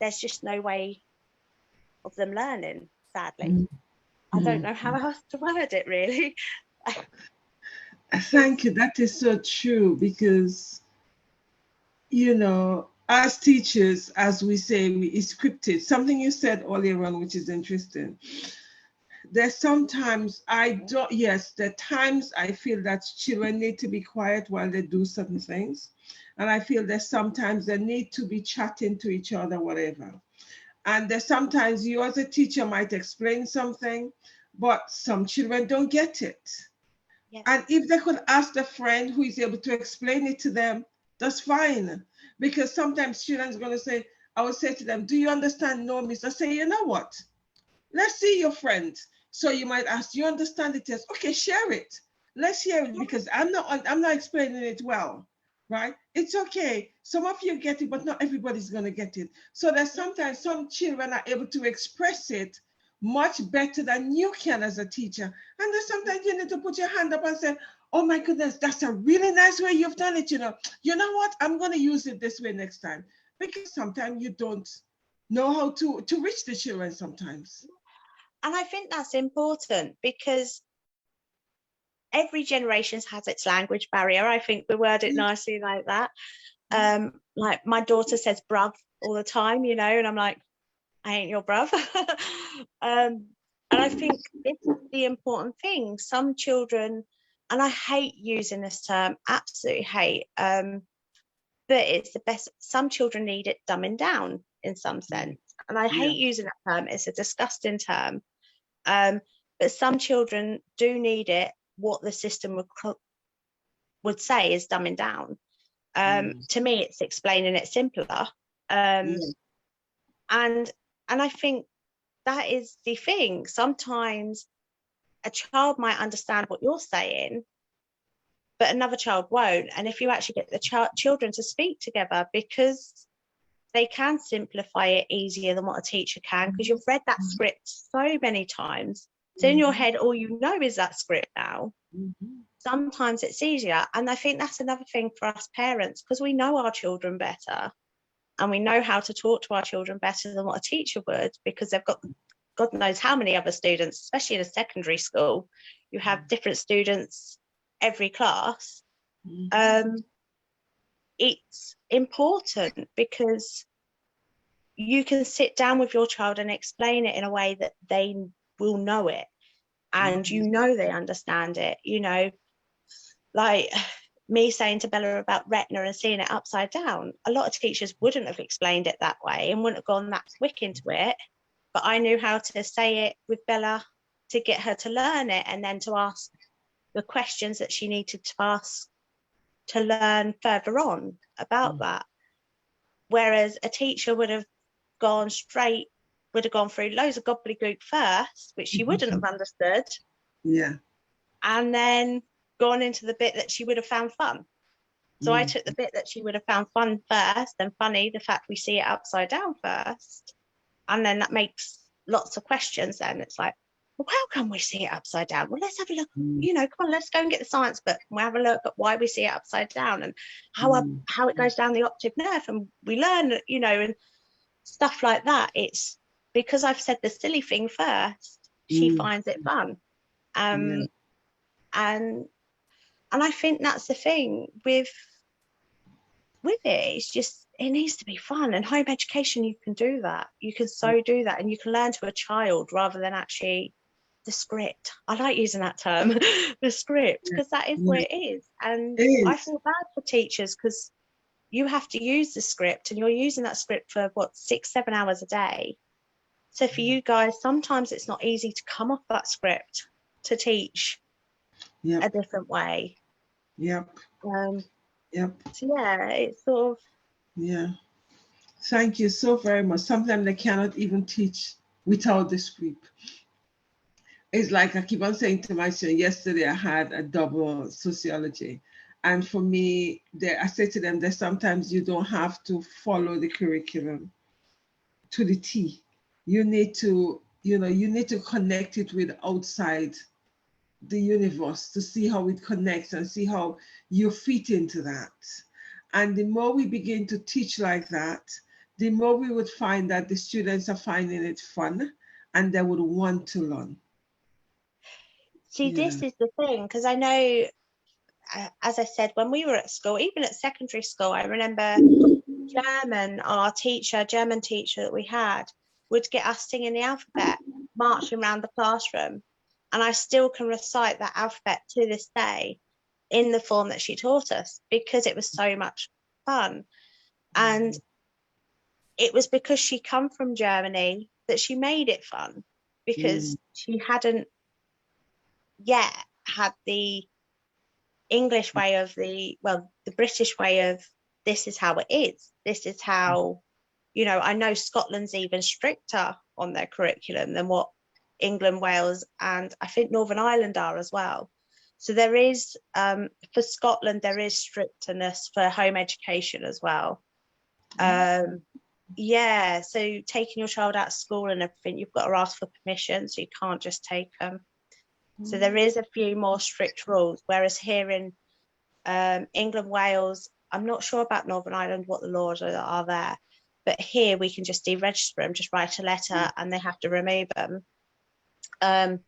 there's just no way of them learning, sadly. I don't know how else to word it, really. Thank you. That is so true, because, you know, as teachers, as we say, it's scripted. Something you said earlier on, which is interesting. There's sometimes there are times I feel that children need to be quiet while they do certain things. And I feel that sometimes they need to be chatting to each other, whatever. And there's sometimes you as a teacher might explain something, but some children don't get it. Yes. And if they could ask a friend who is able to explain it to them, that's fine. Because sometimes children are going to say, I would say to them, do you understand? No, miss. I say, you know what? Let's see your friend. So you might ask, do you understand it? Yes. Okay, share it. Let's hear it, because I'm not explaining it well, right? It's okay. Some of you get it, but not everybody's going to get it. So that sometimes some children are able to express it much better than you can as a teacher. And then sometimes you need to put your hand up and say, oh my goodness, that's a really nice way you've done it. You know what? I'm going to use it this way next time. Because sometimes you don't know how to reach the children sometimes. And I think that's important, because every generation has its language barrier. I think we word it nicely like that. Like my daughter says bruv all the time, you know, and I'm like, I ain't your bruv. And I think this is the important thing. Some children, and I hate using this term, absolutely hate, but it's the best. Some children need it dumbing down in some sense. And I hate using that term. It's a disgusting term. But some children do need it, what the system would say is dumbing down. To me, it's explaining it simpler. And I think that is the thing. Sometimes a child might understand what you're saying, but another child won't. And if you actually get the children to speak together, because they can simplify it easier than what a teacher can, because you've read that script so many times. So in your head, all you know is that script now. Sometimes it's easier. And I think that's another thing for us parents, because we know our children better. And we know how to talk to our children better than what a teacher would, because they've got God knows how many other students, especially in a secondary school. You have different students every class. It's important because you can sit down with your child and explain it in a way that they will know it. And you know they understand it, you know, like me saying to Bella about retina and seeing it upside down. A lot of teachers wouldn't have explained it that way and wouldn't have gone that quick into it. But I knew how to say it with Bella to get her to learn it, and then to ask the questions that she needed to ask to learn further on about that. Whereas a teacher would have gone through loads of gobbledygook first, which she wouldn't have understood. Yeah. And then gone into the bit that she would have found fun. So I took the bit that she would have found fun first, and funny, the fact we see it upside down first. And then that makes lots of questions then. It's like, well, how come we see it upside down? Well, let's have a look, come on, let's go and get the science book. We'll have a look at why we see it upside down and how it goes down the optic nerve. And we learn, and stuff like that. It's because I've said the silly thing first, she finds it fun. And I think that's the thing with it. It's just, it needs to be fun. And home education, you can do that. You can do that, and you can learn to a child rather than actually the script. I like using that term, the script, because that is what it is. And I feel bad for teachers because you have to use the script, and you're using that script for 6-7 hours a day. So for you guys, sometimes it's not easy to come off that script to teach a different way. So it's sort of Thank you so very much. Sometimes they cannot even teach without the script. It's like I keep on saying to my students, yesterday I had a double sociology. And for me, I say to them that sometimes you don't have to follow the curriculum to the T. You need to, connect it with outside the universe to see how it connects and see how you fit into that. And the more we begin to teach like that, the more we would find that the students are finding it fun and they would want to learn. See, this is the thing, because I know, as I said, when we were at school, even at secondary school, I remember German teacher that we had would get us singing the alphabet, marching around the classroom. And I still can recite that alphabet to this day in the form that she taught us, because it was so much fun. And it was because she come from Germany that she made it fun, because she hadn't yet had the English way of the British way of, this is how it is. This is how, I know Scotland's even stricter on their curriculum than what England, Wales, and I think Northern Ireland are as well. So there is, for Scotland, there is strictness for home education as well. So taking your child out of school and everything, you've got to ask for permission, so you can't just take them. So there is a few more strict rules, whereas here in England, Wales, I'm not sure about Northern Ireland, what the laws are there, but here we can just deregister them, just write a letter and they have to remove them. And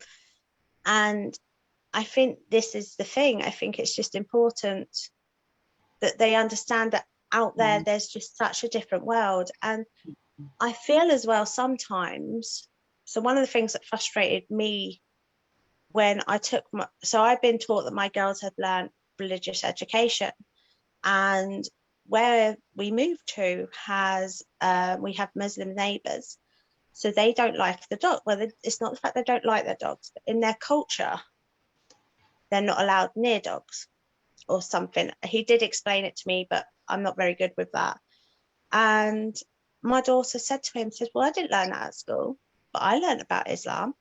I think this is the thing. I think it's just important that they understand that out there, there's just such a different world. And I feel as well sometimes, so one of the things that frustrated me when I took I've been taught that my girls had learned religious education, and where we moved to we have Muslim neighbours, so they don't like the dog. Well, it's not the fact they don't like their dogs, but in their culture, they're not allowed near dogs or something. He did explain it to me, but I'm not very good with that. And my daughter said to him, well, I didn't learn that at school, but I learned about Islam.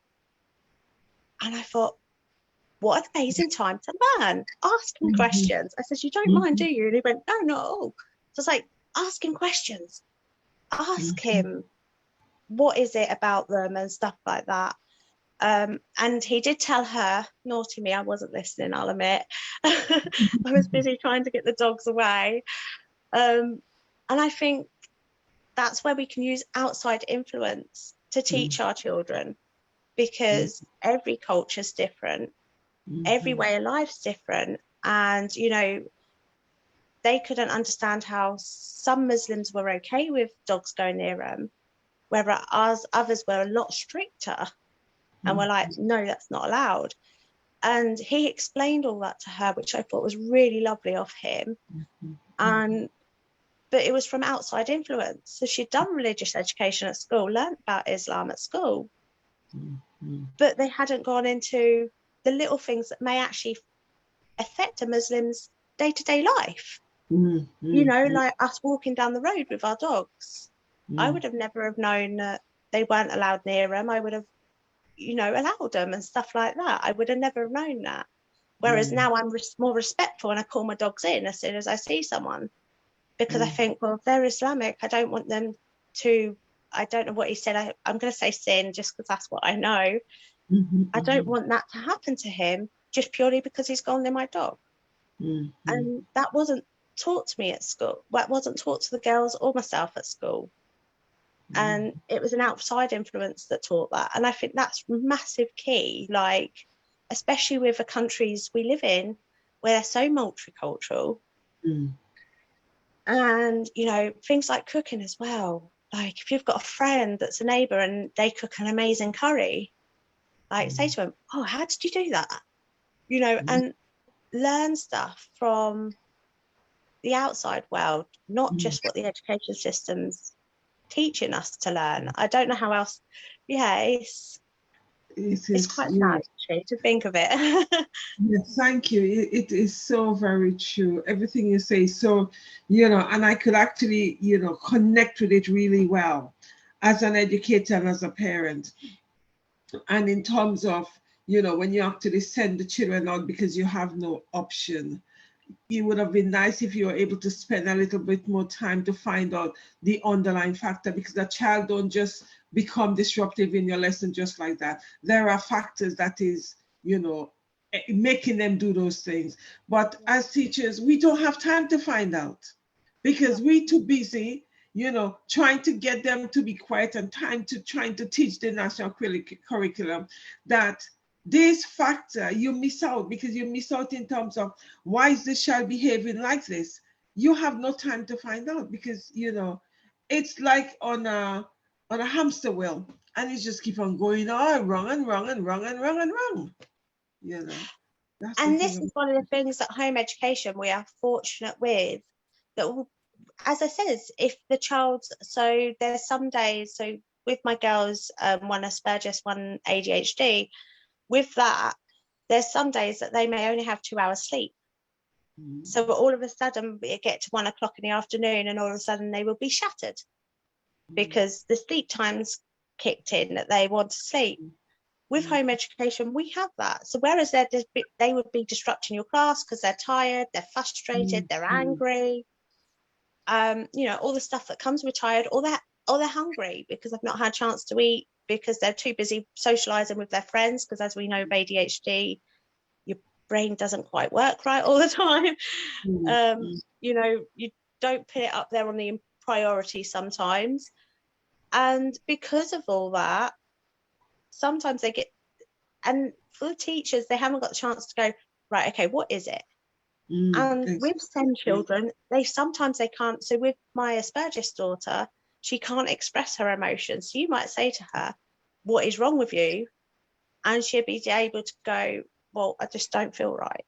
And I thought, what an amazing time to learn. Ask him questions. I said, you don't mind, do you? And he went, no, not at all. So it's like, ask him questions. Ask him, what is it about them and stuff like that. And he did tell her, naughty me, I wasn't listening, I'll admit. I was busy trying to get the dogs away. And I think that's where we can use outside influence to teach our children, because every culture is different. Every way of life's different. And, they couldn't understand how some Muslims were okay with dogs going near them, whereas others were a lot stricter and were like, no, that's not allowed. And he explained all that to her, which I thought was really lovely of him. But it was from outside influence. So she'd done religious education at school, learned about Islam at school, but they hadn't gone into the little things that may actually affect a Muslim's day-to-day life. Like us walking down the road with our dogs. I would have never have known that they weren't allowed near them. I would have, allowed them and stuff like that. I would have never known that. Whereas now I'm more respectful and I call my dogs in as soon as I see someone, because I think, well, if they're Islamic, I don't want them to, I don't know what he said, I'm going to say sin just because that's what I know. I don't want that to happen to him just purely because he's gone near my dog. And that wasn't taught to me at school. That wasn't taught to the girls or myself at school. And it was an outside influence that taught that. And I think that's massive key, like, especially with the countries we live in where they're so multicultural. And, you know, things like cooking as well. Like, if you've got a friend that's a neighbour and they cook an amazing curry, like, say to them, oh, how did you do that? You know, and learn stuff from the outside world, not just what the education system's teaching us to learn. I don't know how else. Yeah, it's quite sad actually to think of it. Yes, thank you. It is so very true. Everything you say. So, you know, and I could actually, you know, connect with it really well as an educator and as a parent. And in terms of, you know, when you actually send the children out because you have no option, it would have been nice if you were able to spend a little bit more time to find out the underlying factor, because the child don't just become disruptive in your lesson just like that. There are factors that is, you know, making them do those things. But as teachers, we don't have time to find out because we're too busy, you know, trying to get them to be quiet and trying to teach the national curriculum, that this factor you miss out, because you miss out in terms of why is this child behaving like this. You have no time to find out because, you know, it's like on a hamster wheel, and it just keep on going on wrong and wrong and wrong and wrong and wrong. You know, that's the And this thing. is one of the things that home education we are fortunate with, that, as I said, if the child, so there's some days, so with my girls, one Asperger's, one ADHD, with that, there's some days that they may only have 2 hours sleep. So all of a sudden we get to 1 o'clock in the afternoon and all of a sudden they will be shattered because the sleep time's kicked in that they want to sleep. With home education, we have that. So whereas they would be disrupting your class because they're tired, they're frustrated, they're angry, you know, all the stuff that comes with tired, or they're hungry because they've not had a chance to eat because they're too busy socializing with their friends, because as we know, with ADHD, your brain doesn't quite work right all the time. You know, you don't put it up there on the priority sometimes. And because of all that, sometimes they get, and for the teachers, they haven't got the chance to go, right, okay, what is it? And with SEND children, they can't. So with my Asperger's daughter, she can't express her emotions. So you might say to her, what is wrong with you? And she'll be able to go, well, I just don't feel right.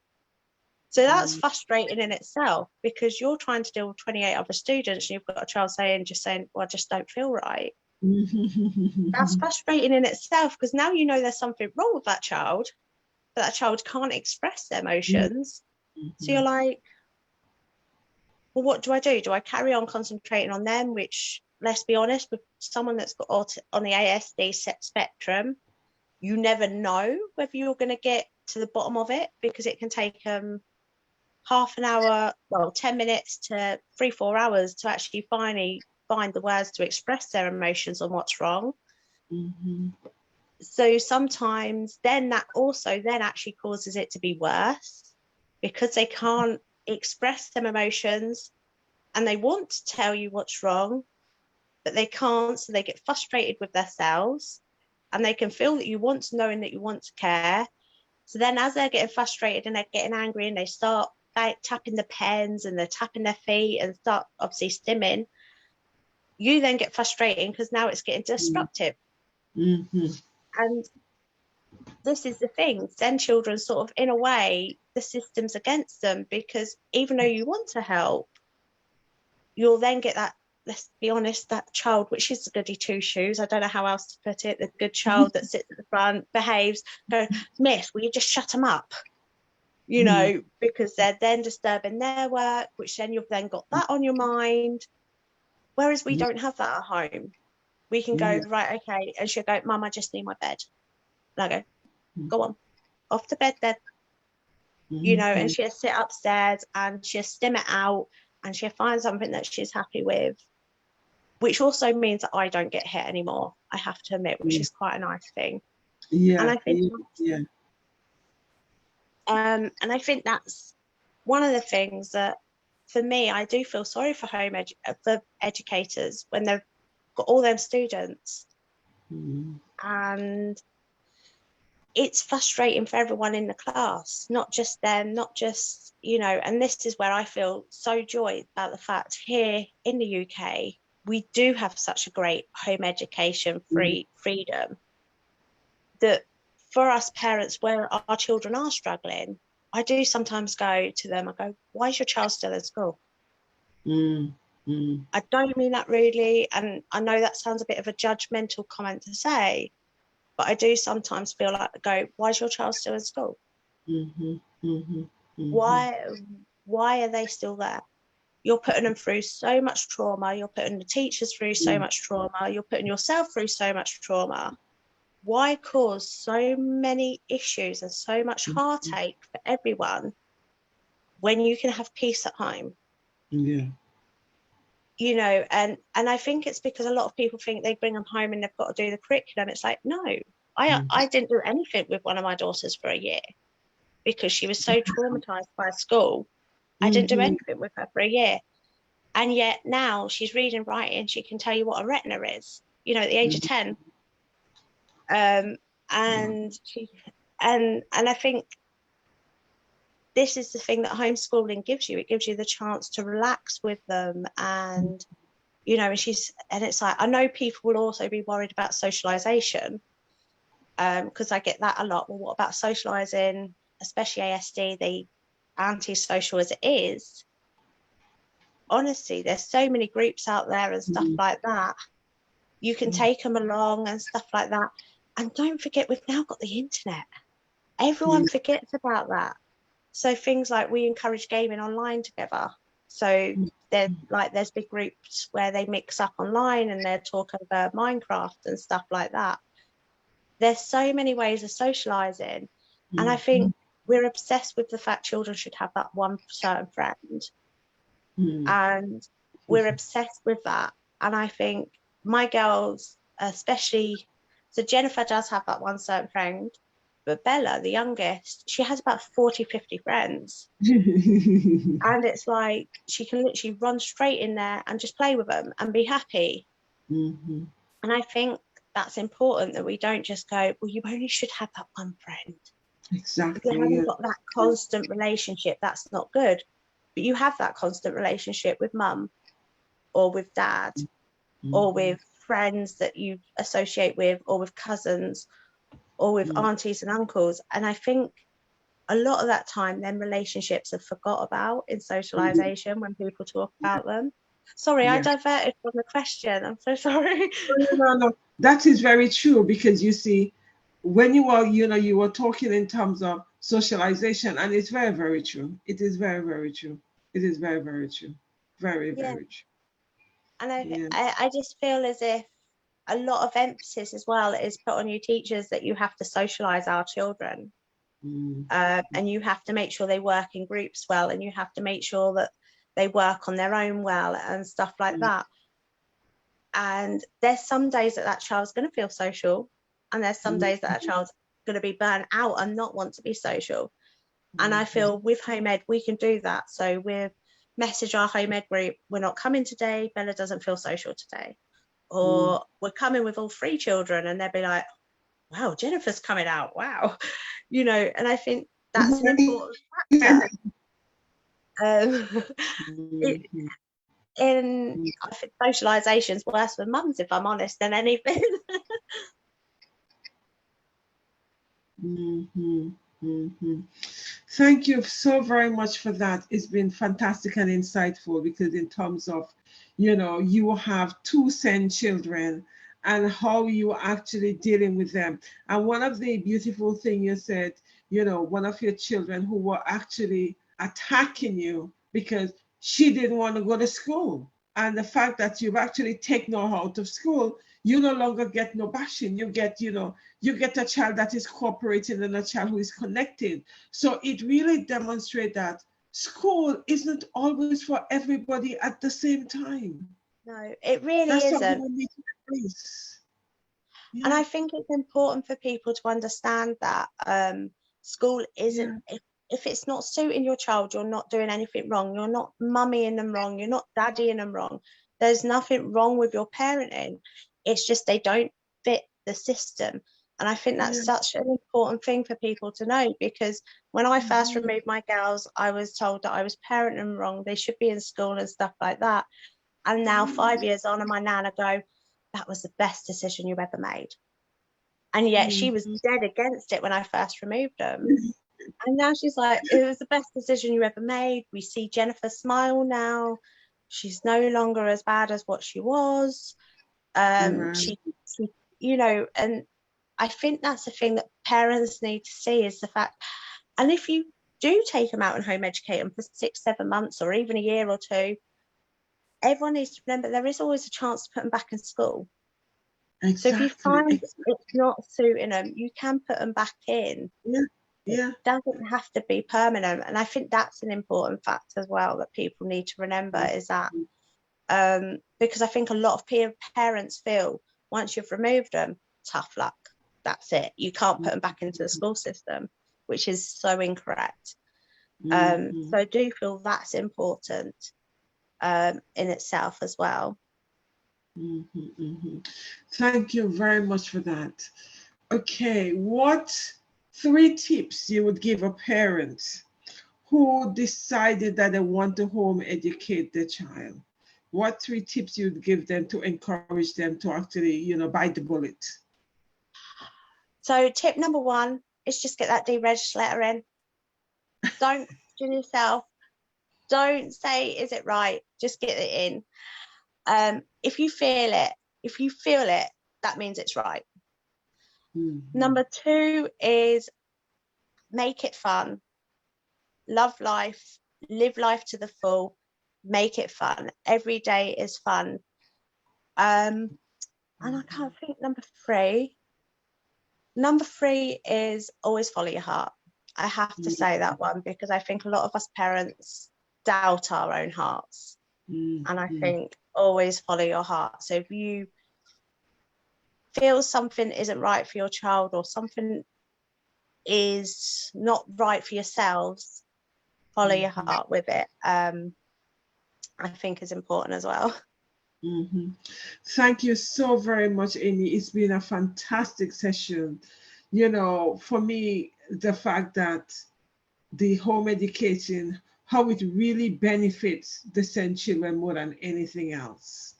So that's frustrating in itself, because you're trying to deal with 28 other students and you've got a child saying, well, I just don't feel right. That's frustrating in itself, because now you know there's something wrong with that child, but that child can't express their emotions. So you're like, well, what do I do? Do I carry on concentrating on them? Which, let's be honest, with someone that's got on the ASD spectrum, you never know whether you're going to get to the bottom of it, because it can take half an hour, well, 10 minutes to 3-4 hours to actually finally find the words to express their emotions on what's wrong. So sometimes then that also then actually causes it to be worse, because they can't express them emotions and they want to tell you what's wrong, but they can't. So they get frustrated with themselves, and they can feel that you want to know and that you want to care. So then as they're getting frustrated and they're getting angry and they start tapping the pens and they're tapping their feet and start obviously stimming, you then get frustrating because now it's getting disruptive. And this is the thing, then children sort of, in a way, the system's against them, because even though you want to help, you'll then get that, let's be honest, that child, which is the goody two shoes, I don't know how else to put it, the good child that sits at the front, behaves, go, miss, will you just shut them up? You know, because they're then disturbing their work, which then you've then got that on your mind. Whereas we don't have that at home. We can go, right, okay, and she'll go, Mum, I just need my bed. And I go, go on, off to bed then. you know, and she'll sit upstairs and she'll stim it out and she'll find something that she's happy with, which also means that I don't get hit anymore, I have to admit, which is quite a nice thing. And I think and I think that's one of the things that, for me, I do feel sorry for for educators when they've got all them students, and it's frustrating for everyone in the class, not just them, not just, you know. And this is where I feel so joyed about the fact here in the UK we do have such a great home education freedom, that for us parents, where our children are struggling, I do sometimes go to them, I go, why is your child still in school? I don't mean that rudely, and I know that sounds a bit of a judgmental comment to say, but I do sometimes feel like, why is your child still in school? Why are they still there? You're putting them through so much trauma, you're putting the teachers through so much trauma, you're putting yourself through so much trauma. Why cause so many issues and so much heartache for everyone when you can have peace at home? You know, and I think it's because a lot of people think they bring them home and they've got to do the curriculum. It's like, no, I didn't do anything with one of my daughters for a year because she was so traumatized by school. I didn't do anything with her for a year. And yet now she's reading, writing, she can tell you what a retina is, you know, at the age of 10. And I think this is the thing that homeschooling gives you. It gives you the chance to relax with them, and you know, and it's like, I know people will also be worried about socialization, because I get that a lot. Well, what about socializing, especially ASD, the anti-social as it is? Honestly, there's so many groups out there and stuff like that. You can take them along and stuff like that. And don't forget, we've now got the internet. Everyone forgets about that. So things like, we encourage gaming online together. So there's big groups where they mix up online and they're talking about Minecraft and stuff like that. There's so many ways of socializing. And I think we're obsessed with the fact children should have that one certain friend. And we're obsessed with that. And I think my girls, especially, so Jennifer does have that one certain friend, but Bella, the youngest, she has about 40, 50 friends. And it's like, she can literally run straight in there and just play with them and be happy. And I think that's important, that we don't just go, well, you only should have that one friend. Exactly. If you haven't got that constant relationship, that's not good. But you have that constant relationship with mum or with dad or with friends that you associate with, or with cousins or with aunties and uncles. And I think a lot of that time, then relationships are forgot about in socialization when people talk about them. Sorry, I diverted from the question. I'm so sorry. No. That is very true, because you see, when you were talking in terms of socialization, and it's very, very true. It is very, very true. It is very, very true. Very, very true. And I just feel as if a lot of emphasis as well is put on you teachers, that you have to socialize our children. And you have to make sure they work in groups well, and you have to make sure that they work on their own well and stuff like that. And there's some days that child's going to feel social, and there's some days that child's going to be burnt out and not want to be social. And I feel with home ed we can do that. So we've messaged our home ed group, we're not coming today, Bella doesn't feel social today, or we're coming with all 3 children, and they'll be like, wow, Jennifer's coming out, wow, you know. And I think that's an important factor. I think socialization's worse for mums, if I'm honest, than anything. Thank you so very much for that. It's been fantastic and insightful, because in terms of, you have 2 SEND children and how you are actually dealing with them. And one of the beautiful things you said, one of your children who were actually attacking you because she didn't want to go to school. and the fact that you've actually taken her out of school, you no longer get no bashing. You get, you get a child that is cooperating and a child who is connected. So it really demonstrates that school isn't always for everybody at the same time. No, it really That's isn't. something we need to embrace. Yeah. And I think it's important for people to understand that school isn't, if it's not suiting your child, you're not doing anything wrong. You're not mummying them wrong. You're not daddying them wrong. There's nothing wrong with your parenting. It's just they don't fit the system. And I think that's such an important thing for people to know, because when I first removed my girls, I was told that I was parenting them wrong. They should be in school and stuff like that. And now 5 years on, and my nana go, that was the best decision you ever made. And yet she was dead against it when I first removed them. And now she's like, it was the best decision you ever made. We see Jennifer smile now. She's no longer as bad as what she was. She, and I think that's the thing that parents need to see, is the fact. And if you do take them out and home educate them for 6-7 months or even a year or two, everyone needs to remember there is always a chance to put them back in school. Exactly. So if you find it's not suiting them, you can put them back in. It doesn't have to be permanent. And I think that's an important fact as well that people need to remember, is that because I think a lot of parents feel once you've removed them, tough luck, that's it, you can't put them back into the school system, which is so incorrect. So I do feel that's important in itself as well. Thank you very much for that. Okay, what 3 tips you would give a parent who decided that they want to home educate their child? What 3 tips you'd give them to encourage them to actually, bite the bullet? So tip number 1 is just get that deregister letter in. Don't question yourself. Don't say, is it right? Just get it in. If you feel it, that means it's right. Number 2 is make it fun. Love life, live life to the full, make it fun. Every day is fun. And I can't think number 3. Number 3 is always follow your heart. I have to say that one, because I think a lot of us parents doubt our own hearts. And I think always follow your heart. So if you feel something isn't right for your child, or something is not right for yourselves, follow your heart with it. I think is important as well. Thank you so very much, Amy. It's been a fantastic session. For me, the fact that the home education, how it really benefits the SEND children more than anything else.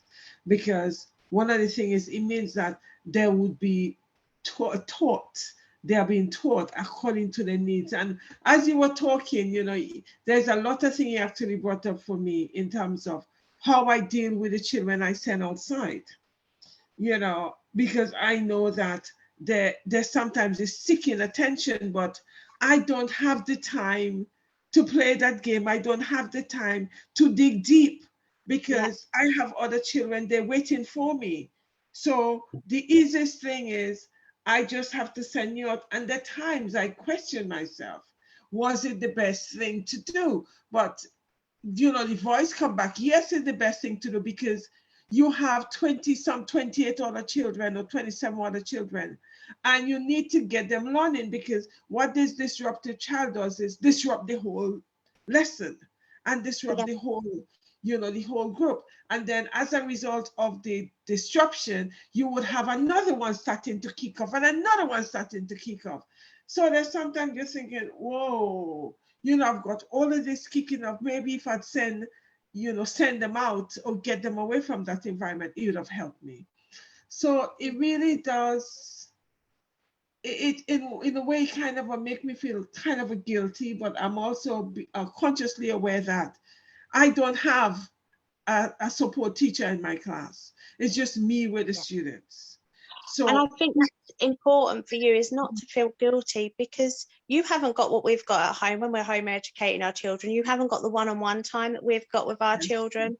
Because one of the things is, it means that they would be taught, they are being taught according to their needs. And as you were talking, there's a lot of things you actually brought up for me in terms of how I deal with the children I send outside, because I know that they're sometimes seeking attention, but I don't have the time to play that game. I don't have the time to dig deep, because I have other children, they're waiting for me. So the easiest thing is I just have to send you out. And at times I question myself, was it the best thing to do? But the voice come back, yes, it's the best thing to do, because you have 28 other children or 27 other children, and you need to get them learning, because what this disruptive child does is disrupt the whole lesson and disrupt the whole, the whole group. And then as a result of the disruption, you would have another one starting to kick off and another one starting to kick off. So there's sometimes you're thinking, whoa, I've got all of this kicking off. Maybe if I'd send them out or get them away from that environment, it would have helped me. So it really does, it in a way kind of make me feel kind of guilty, but I'm also consciously aware that I don't have a support teacher in my class. It's just me with the students. So, and I think that's important for you, is not to feel guilty, because you haven't got what we've got at home when we're home educating our children. You haven't got the one-on-one time that we've got with our children.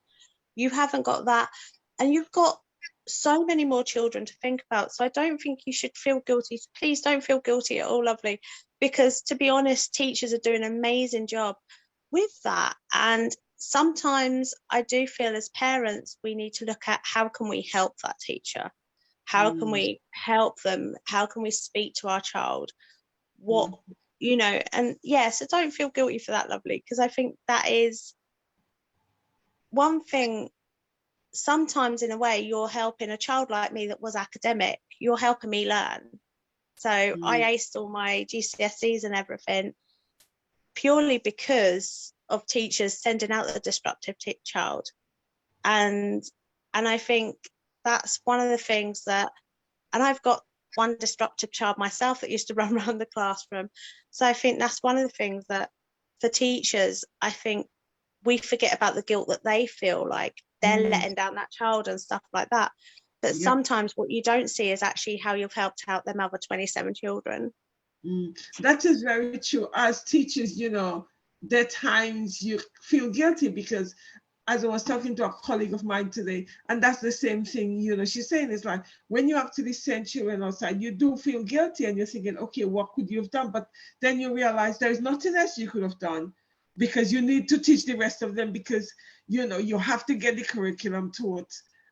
You haven't got that, and you've got so many more children to think about. So I don't think you should feel guilty. Please don't feel guilty at all, lovely, because to be honest, teachers are doing an amazing job with that. And sometimes I do feel as parents, we need to look at how can we help that teacher? How can we help them? How can we speak to our child? What, and yeah, so don't feel guilty for that, lovely, because I think that is one thing. Sometimes in a way you're helping a child like me that was academic, you're helping me learn. So I aced all my GCSEs and everything purely because of teachers sending out the disruptive child. And I think that's one of the things that, and I've got one disruptive child myself that used to run around the classroom. So I think that's one of the things that for teachers, I think we forget about the guilt that they feel like they're letting down that child and stuff like that. But sometimes what you don't see is actually how you've helped out them other 27 children. That is very true. As teachers, there are times you feel guilty because, as I was talking to a colleague of mine today, and that's the same thing, she's saying it's like when you actually send children outside, you do feel guilty and you're thinking, okay, what could you have done? But then you realize there's nothing else you could have done because you need to teach the rest of them because, you have to get the curriculum taught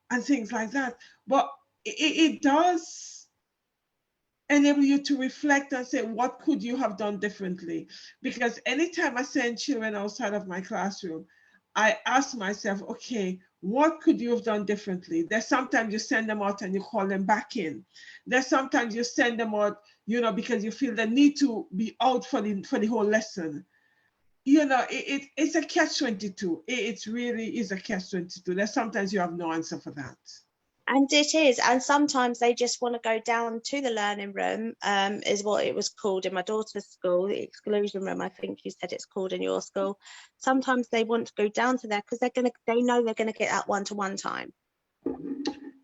and things like that. But it does enable you to reflect and say, what could you have done differently? Because anytime I send children outside of my classroom, I ask myself, okay, what could you have done differently? There's sometimes you send them out and you call them back in. There's sometimes you send them out, because you feel the need to be out for the whole lesson. It's a catch-22. It really is a catch-22. There's sometimes you have no answer for that. And it is, and sometimes they just want to go down to the learning room, is what it was called in my daughter's school, the exclusion room, I think you said it's called in your school. Sometimes they want to go down to there because they know they're gonna get that one-to-one time.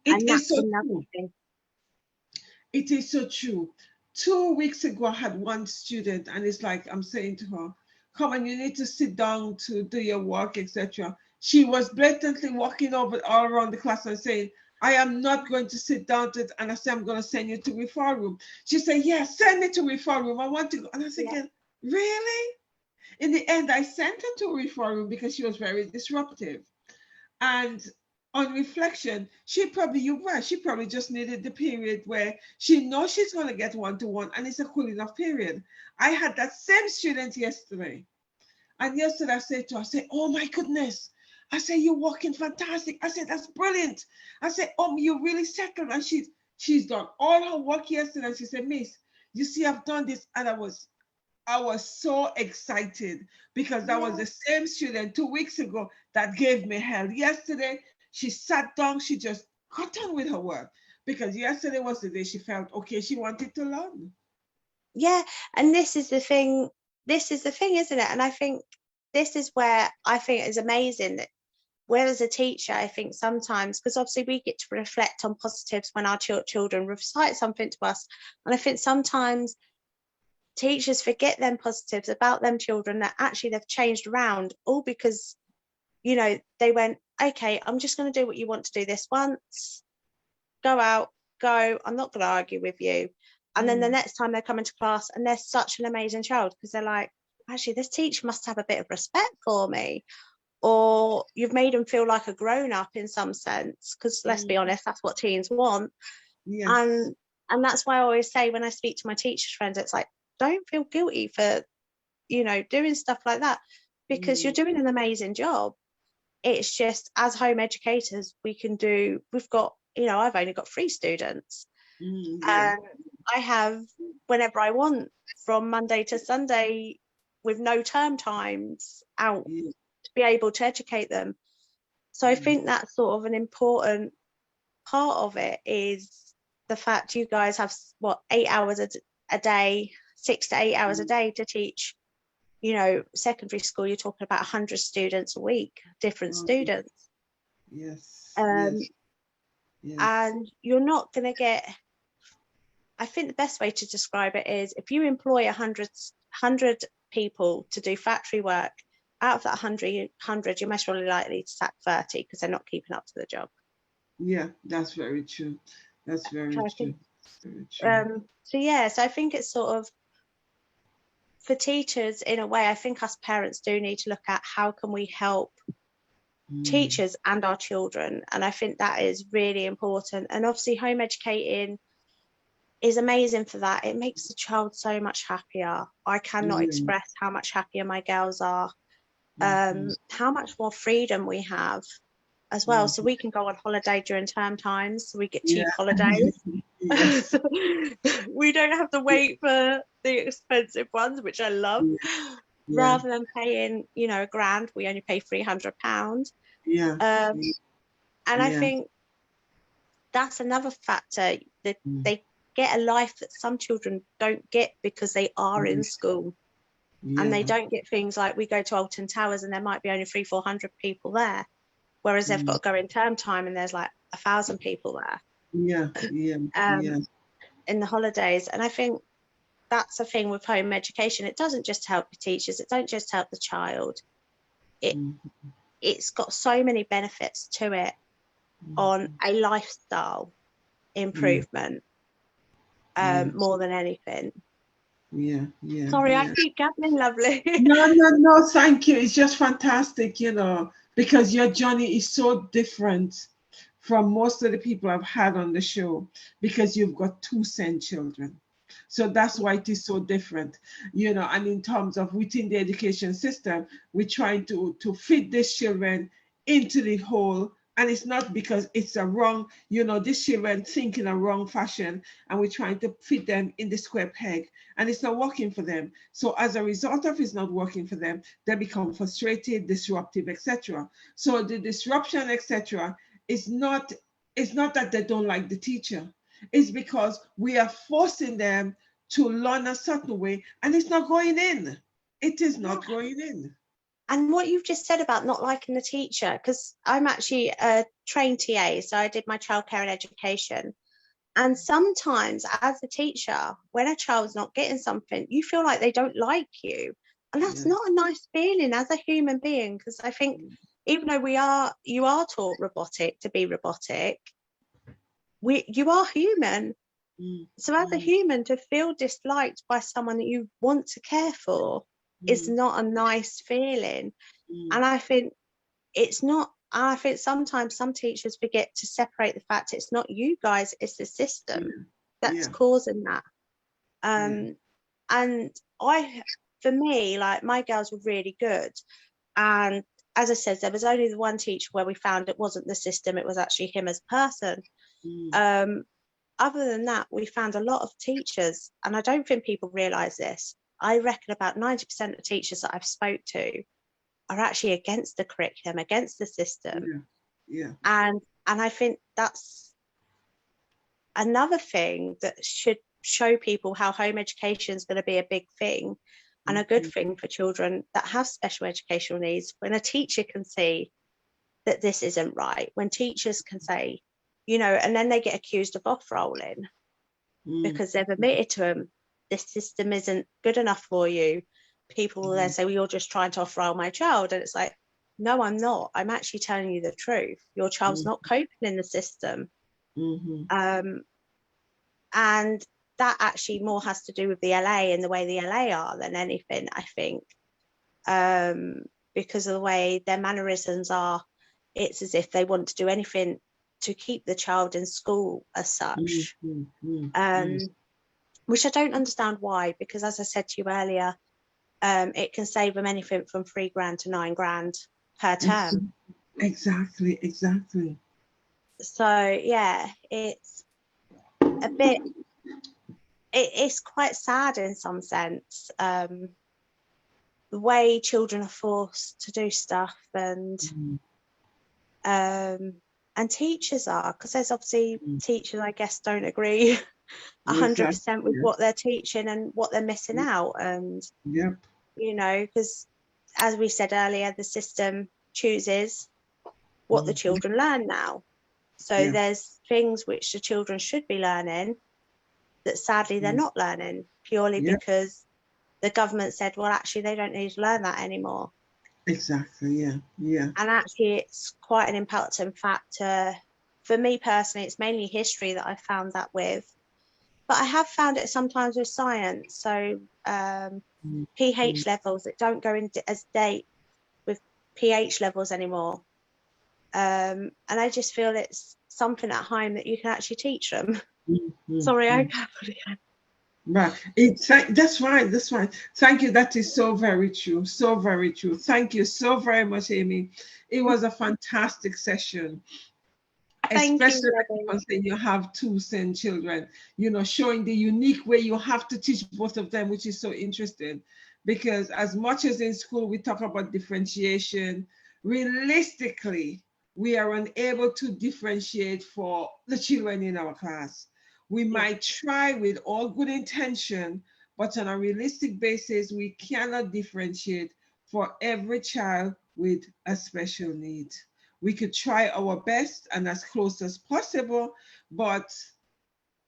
It is so true. It is so true. 2 weeks ago, I had one student, and it's like I'm saying to her, come on, you need to sit down to do your work, etc. She was blatantly walking over all around the class and saying, I am not going to sit down to it. And I said, I'm going to send you to referral room. She said, yes, send me to referral room. I want to go. And I was thinking, really? In the end, I sent her to referral room because she was very disruptive. And on reflection, you're right, she probably just needed the period where she knows she's going to get one-to-one and it's a cool enough period. I had that same student yesterday. And yesterday I said to her, I said, oh my goodness. I said, you're walking fantastic. I said, that's brilliant. I said, you really settled. And she's done all her work yesterday. And she said, Miss, you see, I've done this. And I was so excited because that was the same student 2 weeks ago that gave me hell. Yesterday, she sat down, she just got on with her work because yesterday was the day she felt okay, she wanted to learn. Yeah, and this is the thing, isn't it? And I think this is where I think it's amazing that where as a teacher, I think sometimes, because obviously we get to reflect on positives when our children recite something to us. And I think sometimes teachers forget them positives about them children that actually they've changed around, all because, they went, okay, I'm just going to do what you want to do this once. Go out, go. I'm not going to argue with you. And then the next time they come into class and they're such an amazing child because they're like, actually, this teacher must have a bit of respect for me. Or you've made them feel like a grown-up in some sense, because let's be honest, that's what teens want. Yes. And that's why I always say when I speak to my teachers friends, it's like, don't feel guilty for, doing stuff like that, because you're doing an amazing job. It's just, as home educators, we've got, I've only got 3 students. And I have, whenever I want, from Monday to Sunday, with no term times out, to be able to educate them. So I think that's sort of an important part of it, is the fact you guys have 8 hours a day, 6 to 8 hours a day to teach. Secondary school, you're talking about 100 students a week, different students. Yes. And you're not going to get, I think the best way to describe it is, if you employ 100 people to do factory work, out of that 100, you're most probably likely to sack 30 because they're not keeping up to the job. Yeah, that's very true. That's very So I true. think, Very true. so I think it's sort of, for teachers, in a way, I think us parents do need to look at how can we help teachers and our children. And I think that is really important. And obviously home educating is amazing for that. It makes the child so much happier. I cannot express how much happier my girls are, how much more freedom we have as well. So we can go on holiday during term times, so we get cheap holidays. Yes. We don't have to wait for the expensive ones, which I love. Rather than paying, you know, £1,000, we only pay £300. And I think that's another factor, that they get a life that some children don't get because they are in school. And they don't get things like, we go to Alton Towers and there might be only 300-400 people there, whereas they've got to go in term time and there's like 1,000 people there in the holidays. And I think that's the thing with home education. It doesn't just help the teachers, it don't just help the child. It's got so many benefits to it on a lifestyle improvement, more than anything. Sorry, I keep gabbling, lovely. No, thank you. It's just fantastic, you know, because your journey is so different from most of the people I've had on the show, because you've got 2 SEND children. So that's why it is so different, you know. And in terms of within the education system, we're trying to fit these children into the whole. And it's not because it's a wrong, you know, these children think in a wrong fashion, and we're trying to fit them in the square peg, and it's not working for them. So as a result of it's not working for them, they become frustrated, disruptive, etc. So the disruption, etc., is not that they don't like the teacher. It's because we are forcing them to learn a certain way, and it's not going in. It is not going in. And what you've just said about not liking the teacher, because I'm actually a trained TA, so I did my childcare and education. And sometimes as a teacher, when a child's not getting something, you feel like they don't like you. And that's not a nice feeling as a human being, because I think even though you are taught robotic to be robotic, you are human. So as a human, to feel disliked by someone that you want to care for is not a nice feeling. And I think I think sometimes some teachers forget to separate the fact it's not you guys, it's the system that's causing that. And for me, like, my girls were really good. And as I said, there was only the one teacher where we found it wasn't the system, it was actually him as a person. Other than that, we found a lot of teachers, and I don't think people realise this, I reckon about 90% of teachers that I've spoke to are actually against the curriculum, against the system. And I think that's another thing that should show people how home education is going to be a big thing and a good thing for children that have special educational needs. When a teacher can see that this isn't right, when teachers can say, you know, and then they get accused of off-rolling because they've admitted to them, this system isn't good enough for you. People will then say, well, you're just trying to off-roll my child. And it's like, no, I'm not. I'm actually telling you the truth. Your child's not coping in the system. And that actually more has to do with the LA and the way the LA are than anything, I think. Because of the way their mannerisms are, it's as if they want to do anything to keep the child in school as such. Which I don't understand why, because as I said to you earlier, it can save them anything from £3,000 to £9,000 per term. Exactly. So yeah, it's a bit, it's quite sad in some sense, the way children are forced to do stuff, and teachers are, because there's obviously teachers, I guess, don't agree 100% with what they're teaching and what they're missing out. And you know, because as we said earlier, the system chooses what the children learn now. So there's things which the children should be learning that sadly they're not learning, purely because the government said, well, actually they don't need to learn that anymore. Exactly. Yeah. Yeah. And actually, it's quite an important factor. For me personally, it's mainly history that I found that with. But I have found it sometimes with science. So Mm-hmm. pH levels that don't go into as date with pH levels anymore. And I just feel it's something at home that you can actually teach them. Sorry, I can't. Right. That's right. That's right. Thank you. That is so very true. So very true. Thank you so very much, Amy. It was a fantastic session, Thank you, especially Debbie. because you have two same children, showing the unique way you have to teach both of them, which is so interesting. Because as much as in school we talk about differentiation, realistically, we are unable to differentiate for the children in our class. We Yeah. might try with all good intention, but on a realistic basis, we cannot differentiate for every child with a special need. We could try our best and as close as possible, but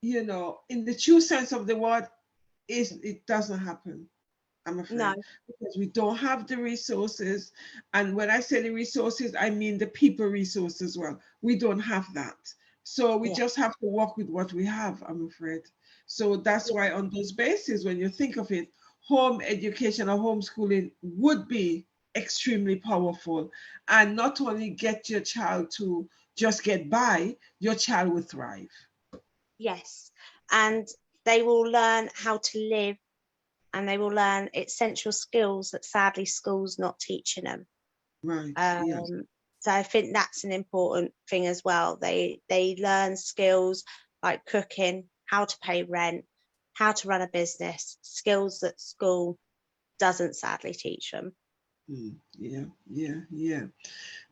in the true sense of the word, it doesn't happen, I'm No. afraid, because we don't have the resources. And when I say the resources, I mean the people resources as well. We don't have that. So we Yeah. just have to work with what we have, I'm afraid. So that's Yeah. why, on those bases, when you think of it, home education or homeschooling would be extremely powerful, and not only get your child to just get by, your child will thrive. Yes. And they will learn how to live, and they will learn essential skills that sadly school's not teaching them. Right. Yes. Um, so I think that's an important thing as well. They learn skills like cooking, how to pay rent, how to run a business, skills that school doesn't sadly teach them. Yeah. Yeah. Yeah.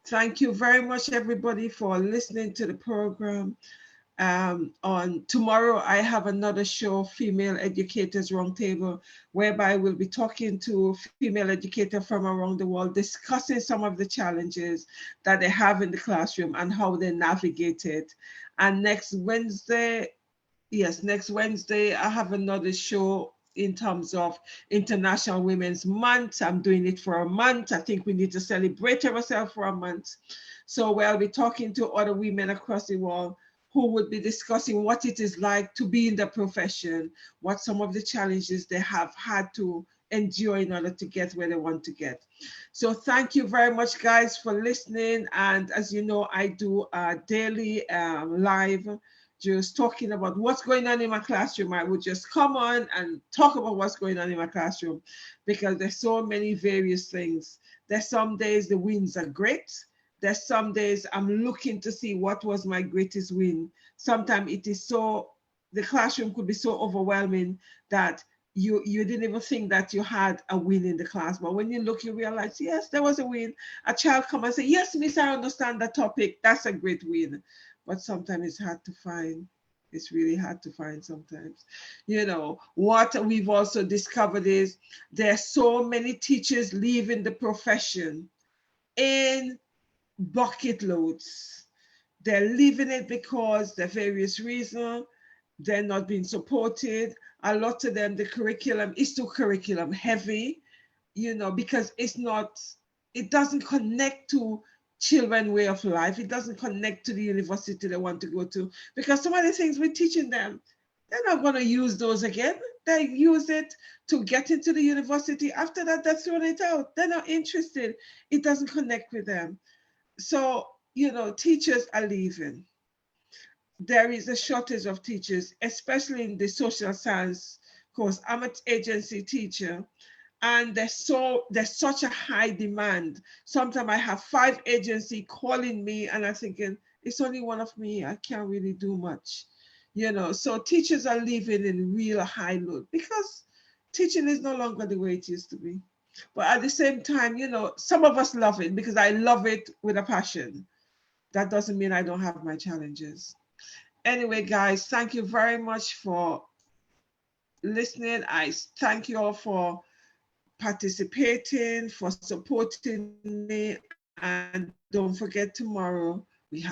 Thank you very much, everybody, for listening to the program. On tomorrow, I have another show, Female Educators Roundtable, whereby we'll be talking to female educators from around the world, discussing some of the challenges that they have in the classroom and how they navigate it. And next Wednesday, I have another show in terms of International Women's Month. I'm doing it for a month. I think we need to celebrate ourselves for a month. So we'll be talking to other women across the world who would be discussing what it is like to be in the profession, what some of the challenges they have had to endure in order to get where they want to get. So thank you very much, guys, for listening. And as you know, I do a daily live, just talking about what's going on in my classroom. I would just come on and talk about what's going on in my classroom, because there's so many various things. There's some days the wins are great. There's some days I'm looking to see what was my greatest win. Sometimes the classroom could be so overwhelming that you didn't even think that you had a win in the class. But when you look, you realize, yes, there was a win. A child come and say, yes, miss, I understand the topic. That's a great win. But sometimes it's hard to find. It's really hard to find sometimes. What we've also discovered is there's so many teachers leaving the profession in bucket loads. They're leaving it because there are various reasons. They're not being supported. A lot of them, the curriculum is too curriculum heavy, because it doesn't connect to children way of life. It doesn't connect to the university they want to go to, because some of the things we're teaching them, they're not going to use those again. They use it to get into the university. After that, they're throwing it out. They're not interested. It doesn't connect with them. So, teachers are leaving. There is a shortage of teachers, especially in the social science course. I'm an agency teacher, and there's such a high demand. Sometimes I have 5 agency calling me, and I'm thinking, it's only one of me. I can't really do much. So teachers are leaving in real high load because teaching is no longer the way it used to be. But at the same time, some of us love it, because I love it with a passion. That doesn't mean I don't have my challenges. Anyway, guys, thank you very much for listening. I thank you all for participating, for supporting me. And don't forget, tomorrow we have